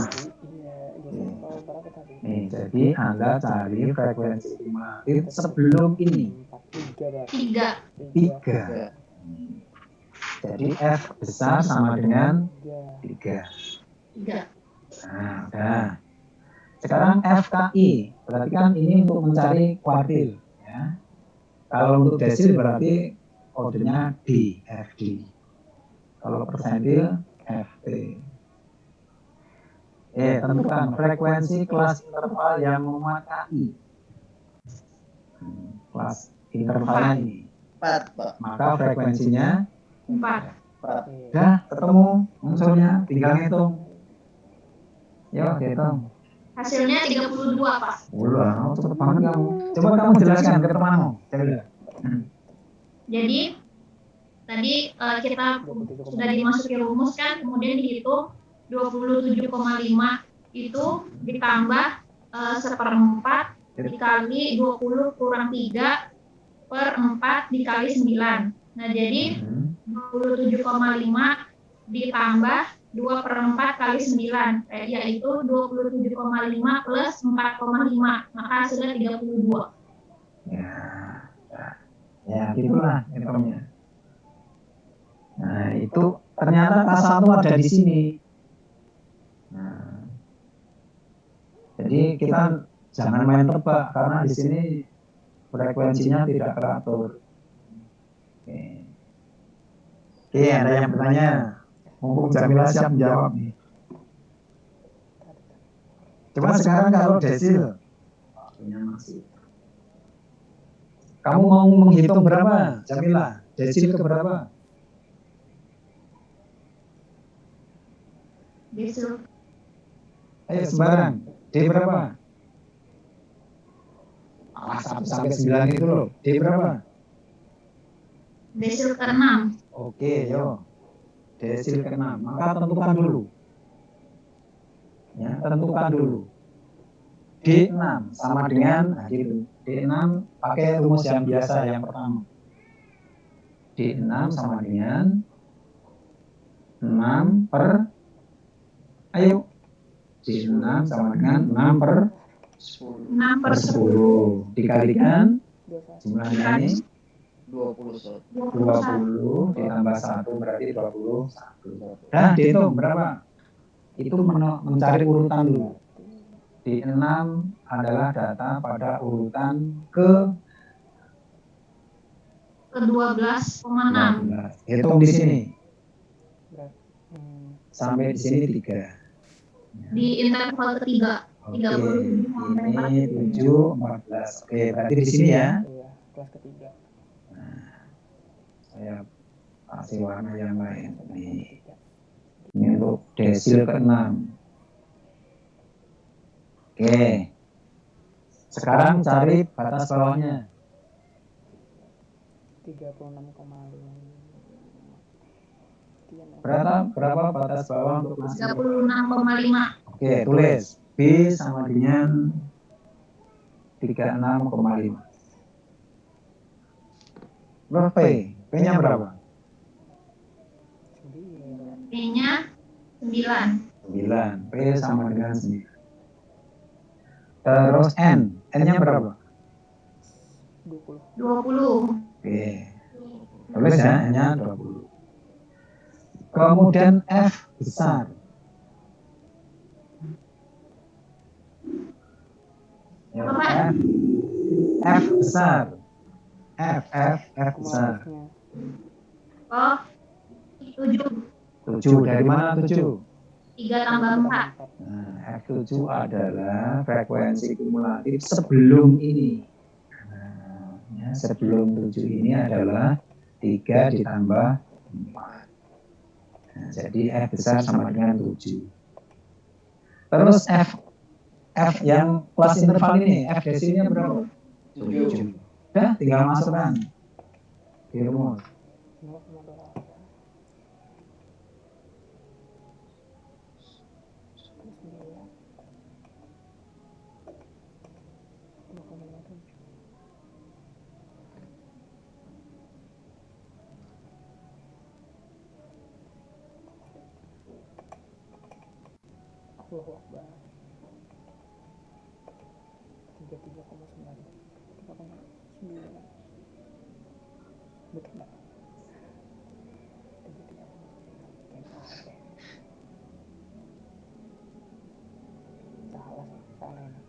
Nih, jadi Anda cari frekuensi kumulatif sebelum ini. 3. 3. Jadi F besar sama dengan 3. 3. Nah, udah. Sekarang FKI, berarti kan ini untuk mencari kuartil. Ya. Kalau untuk desil berarti kodenya D, FD. Kalau persentil, FT. Tentukan frekuensi kelas interval yang memuat KI. Kelas intervalnya ini. 4, Pak. Maka frekuensinya 4. 4. udah ketemu unsurnya, tinggal ngitung. Yuk, hitung. Hasilnya 32, Pak. Ulah, cepet banget kamu. Coba kamu jelaskan ke temanmu. Jadi tadi kita sudah dimasuki rumus kan, kemudian dihitung 27,5 itu ditambah 1/4 dikali 20 kurang 3 per 4 dikali 9. Nah, jadi 27,5 ditambah 2/4 kali 9, yaitu 27,5 plus 4,5, maka hasilnya 32. Ya, gitulah hitungnya. Nah, itu ternyata K1 ada di sini. Nah, jadi kita jangan main tebak karena di sini frekuensinya tidak teratur. Oke, ada yang bertanya? Mumpung Jamila siap menjawab nih. Coba sekarang kalau desil, waktunya masih. Kamu mau menghitung berapa, Jamila? Desil ke berapa? Desil. Ayo sembarang. D berapa? 1 sampai 9 itu loh. D berapa? Desil ke-6. Oke, yo. Desil ke-6. Maka tentukan dulu. Ya, tentukan dulu. D6 sama dengan, nah gitu. D6 pakai rumus yang biasa yang pertama. D6 sama dengan 6 per, ayo. D6 sama dengan 6 per 6 per 10. Dikalikan jumlahnya ini 21. 20 ditambah 1 berarti 21. Dah dihitung berapa? Itu mencari urutan dulu. D6 adalah data pada urutan ke-12,6. 12. Hitung di sini. Sampai di sini 3. Di interval ketiga. Oke, ini 7, 14. Oke, berarti di sini ya. Iya, kelas ketiga. Saya kasih warna yang lain. Nih. Ini untuk desil ke-6. Oke. Sekarang cari batas bawahnya. 36,5. Berapa batas bawah untuk kelas 36,5. Oke, tulis. B sama dengan 36,5. Berapa P? P-nya berapa? P-nya 9. 9. P sama dengan 9. Terus N. N-nya berapa? 20. 20. Oke. Tulis ya, N-nya 20. Kemudian F besar. Ya, Apa? F besar. F besar. Kumulatifnya. Oh, 7. 7. Dari mana 7? 3 tambah 4. Nah, F7 adalah frekuensi kumulatif sebelum ini. Nah, ya, sebelum 7 ini adalah 3 ditambah 4. Nah, jadi F besar sama dengan 7. Terus F yang kelas interval ini, F desilnya berapa? 7. Udah, tinggal masukkan di rumus. 0,28. Terus 9. 2,57. Allahu Akbar. 33,9. 3,9. Betul nggak? 33,9. Salah ini.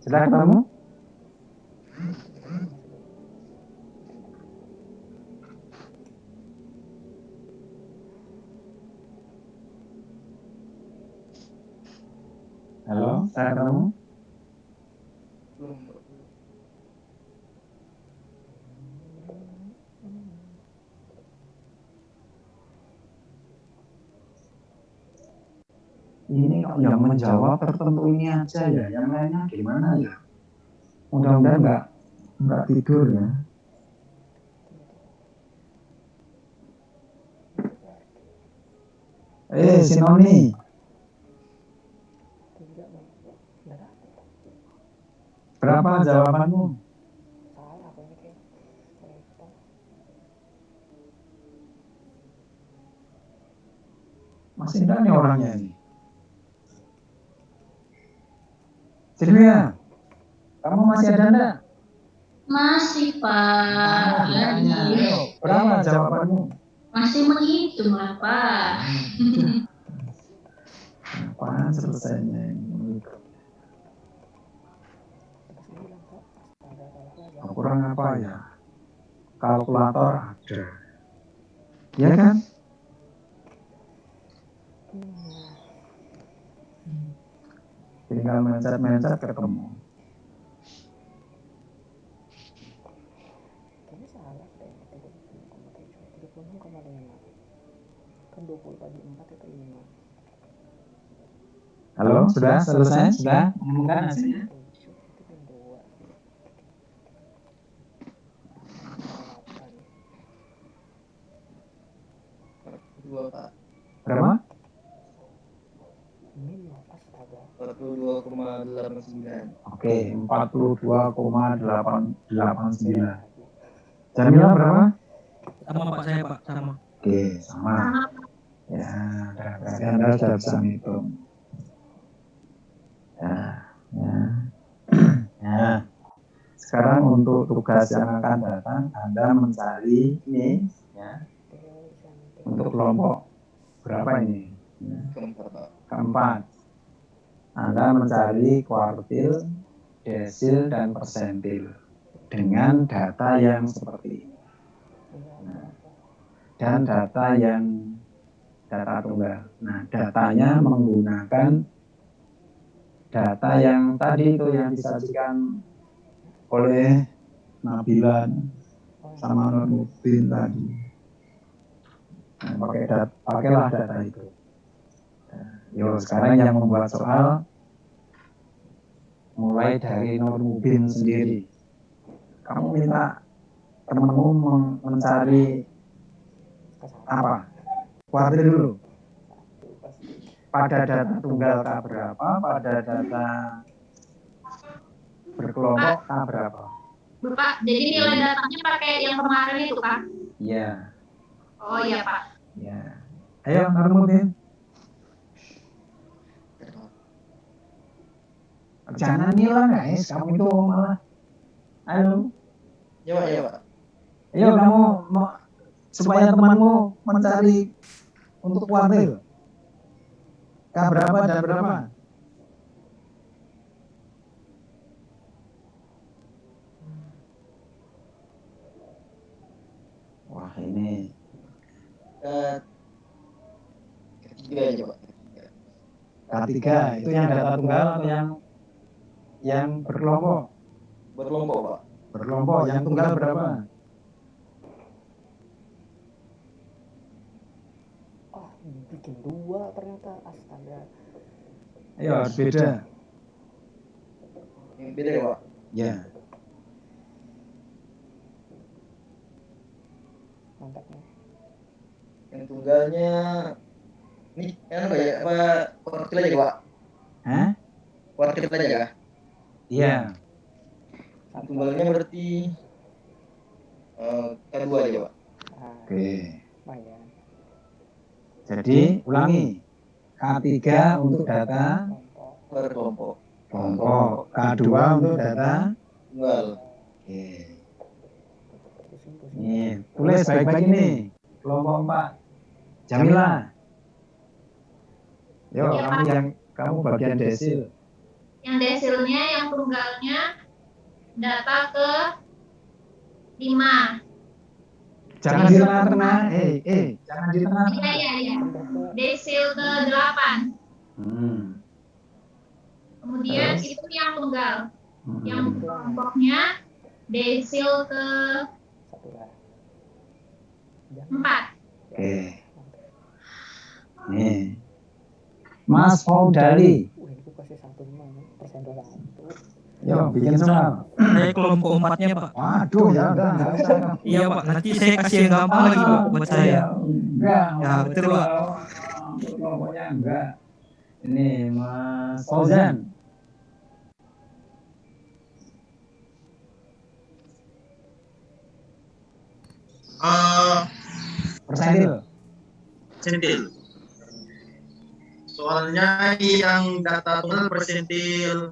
Sudah ketemu? Halo, saya ketemu? Belum. Ini kok yang menjawab tertentu ini aja ya, yang lainnya gimana ya? Mudah-mudahan nggak tidur ya. Sinoni. Berapa jawabanmu? Salah aku ini kayak Masih enggak nih orangnya ini? Silvia, kamu masih ada enggak? Masih, Pak. Ayo, berapa jawabanmu? Masih menghitung lah, Pak. Apaan selesainya ini? Kurang apa ya? Kalkulator ada. Ya kan? Tinggal mencet-mencet ketemu. Tapi salah deh. 36,5. Kan 20 bagi 4 itu 5. Halo, sudah selesai? Sudah mengumumkan hasilnya? 7 itu kan 2. 2, Pak. Berapa? Min astaga. 42,89. Oke, 42,889. Jamila berapa? Sama Pak, saya Pak, sama. Oke, sama. Ya, berarti Anda sudah bisa menghitung. Ya. Sekarang untuk tugas yang akan datang, Anda mencari ini, ya, untuk kelompok berapa ini? Ya. Keempat. Anda mencari kuartil, desil, dan persentil dengan data yang seperti ini. Nah, dan data tunggal. Nah, datanya menggunakan data yang tadi itu yang disajikan oleh Nabila sama Nurdin tadi. Nah, pakailah data itu. Yo, sekarang yang membuat soal mulai dari Nurdin sendiri. Kamu minta temanmu mencari apa? Kuartil dulu. Pada data tunggal K berapa? Pada data berkelompok K berapa? Bapak, jadi nilai datanya pakai yang kemarin itu kah? Iya. Oh iya Pak. Ya. Ayo, Narmutin. Jangan ngilang guys, kamu itu malah. Ayo, Ya Pak, ya Pak. ayo kamu supaya temanmu mencari untuk kuartil. K berapa dan berapa? Wah ini Ketiga aja Pak. K3 itu yang data tunggal atau yang berkelompok? Berkelompok Pak. Berkelompok, yang tunggal berapa? Oh, bikin 2 ternyata, astaga. Ayo harus beda. Yang beda ya Pak. Ya. Mantap nih. Yang tunggalnya ini kayak apa kuartil aja Pak? Hah? Kuartil aja kah? Iya. Yang tunggalnya berarti K2 aja Pak. Ah, Oke. lumayan. Jadi ulangi. K3 untuk data Kelompok. Berkelompok. kelompok, K2 untuk data. Tunggal. Oke. Pusing-pusing. Nih, tulis baik-baik ini. Kelompok 4. Jamila. Yo, Iya, kamu bagian desil. Yang desilnya, yang tunggalnya data ke 5. Jangan di tengah-tengah. Jangan di tengah. Iya. Desil ke 8. Kemudian Terus? itu yang tunggal. Yang kelompoknya desil ke 1 lah. 4. Oke. Nih. Mas Faudali. Itu kasih 1,5% dolar. Yo, bikin soal. Saya kelompok 4-nya Pak. Waduh, ya udah. Iya Pak, nanti saya kasih yang gampang lagi Pak buat saya. Enggak. Ya, betul, Pak. Untuk kelompoknya enggak. Ini Mas Fauzan. Persentil. Persentil. Soalnya yang data tunggal persentil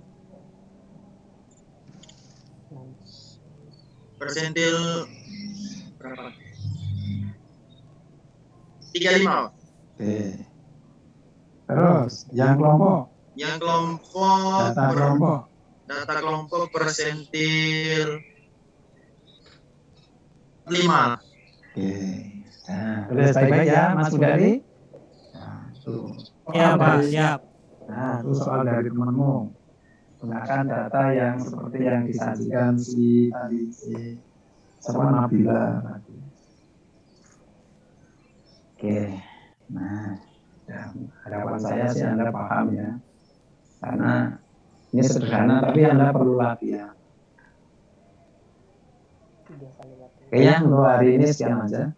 berapa? 35. Oke. Terus yang kelompok. Yang kelompok Data kelompok persentil 5. Oke. Nah, tulis baik-baik ya, Mas Budari. Nah, tuh. Iya Pak, siap. Nah, itu soal dari temanmu. Gunakan data yang seperti yang disajikan si sama Nabila tadi. Oke. Nah, harapan saya sih Anda paham ya. Karena ini sederhana tapi Anda perlu latihan. 3 kali latihan. Oke ya, untuk hari ini sekian aja.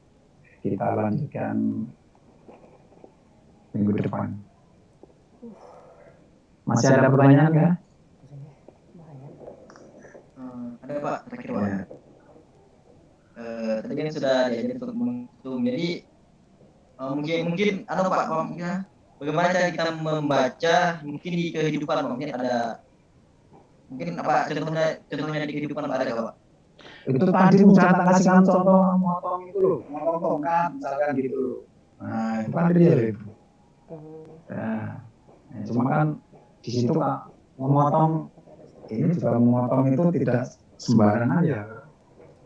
Kita lanjutkan minggu depan. Masih ada pertanyaan nggak? Ada Pak, terakhir Pak. Ya. Tadi kan sudah diajarin untuk menghitung. Jadi mungkin Pak, ya, bagaimana cara kita membaca mungkin di kehidupan Pak? Mungkin apa contohnya di kehidupan Pak, ada nggak Pak? Itu tadi udah tak kasihkan contoh motong itu loh, motong tongkat misalkan gitu loh. Nah, itu kan real itu. Nah, cuma kan di situ Kak memotong ini juga memotong itu tidak sembarangan ya.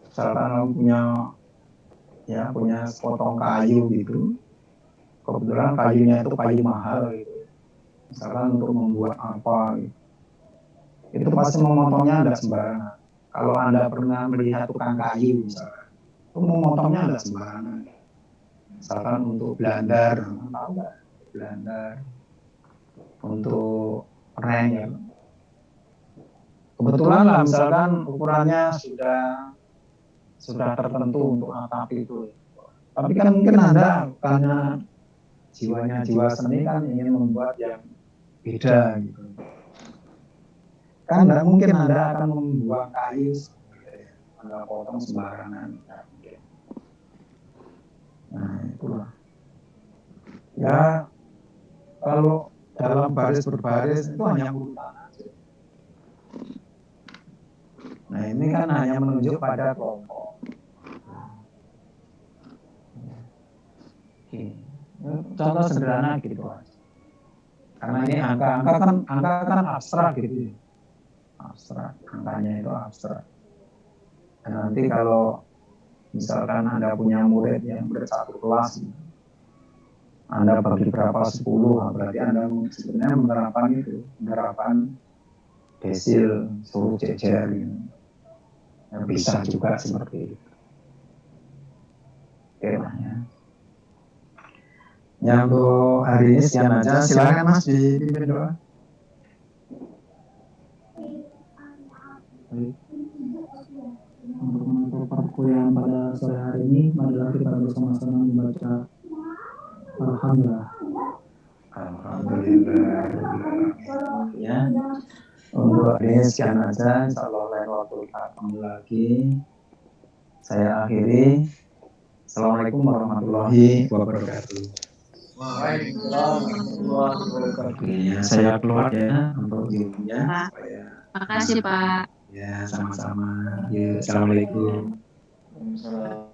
Misalkan punya sepotong kayu gitu. Kebetulan kayunya itu kayu mahal gitu. Misalkan untuk membuat apa gitu. Itu pasti memotongnya tidak sembarangan. Kalau Anda pernah melihat tukang kayu misalkan, itu memotongnya tidak sembarangan. Misalkan untuk blandar, tahu nggak? Blandar untuk reng ya. Kebetulan lah misalkan ukurannya sudah tertentu untuk atap itu. Tapi kan mungkin Anda karena jiwa seni kan ingin membuat yang beda gitu. Kan tidak mungkin Anda akan membuang kayu nggak potong sembarangan. Nah itulah. Ya kalau dalam baris berbaris itu hanya urutan aja. Nah ini kan hanya menunjuk pada kelompok. Oke. Contoh sederhana gitu aja. Karena ini angka kan abstrak gitu. Abstrak, angkanya itu abstrak. Dan nanti kalau misalkan Anda punya murid yang bersatu kelas, Anda bagi berapa 10, berarti Anda sebenarnya menerapkan desil suruh jejer gitu. Ya, bisa juga seperti itu. Oke lah ya. Ya untuk hari ini sekian aja. Silakan Mas dipimpin doa. Untuk perkuliahan pada sore hari ini, marilah kita bersama-sama membaca Alhamdulillah. Alhamdulillah. Ya. Untuk hari ini sekian aja. Insya Allah lain waktu kita ketemu lagi. Saya akhiri. Assalamualaikum warahmatullahi wabarakatuh. Waalaikumsalam warahmatullahi wabarakatuh. Ya, saya keluar ya untuk ilmunya. Makasih Pak. Ya, sama-sama. Ya, assalamualaikum. Waalaikumsalam.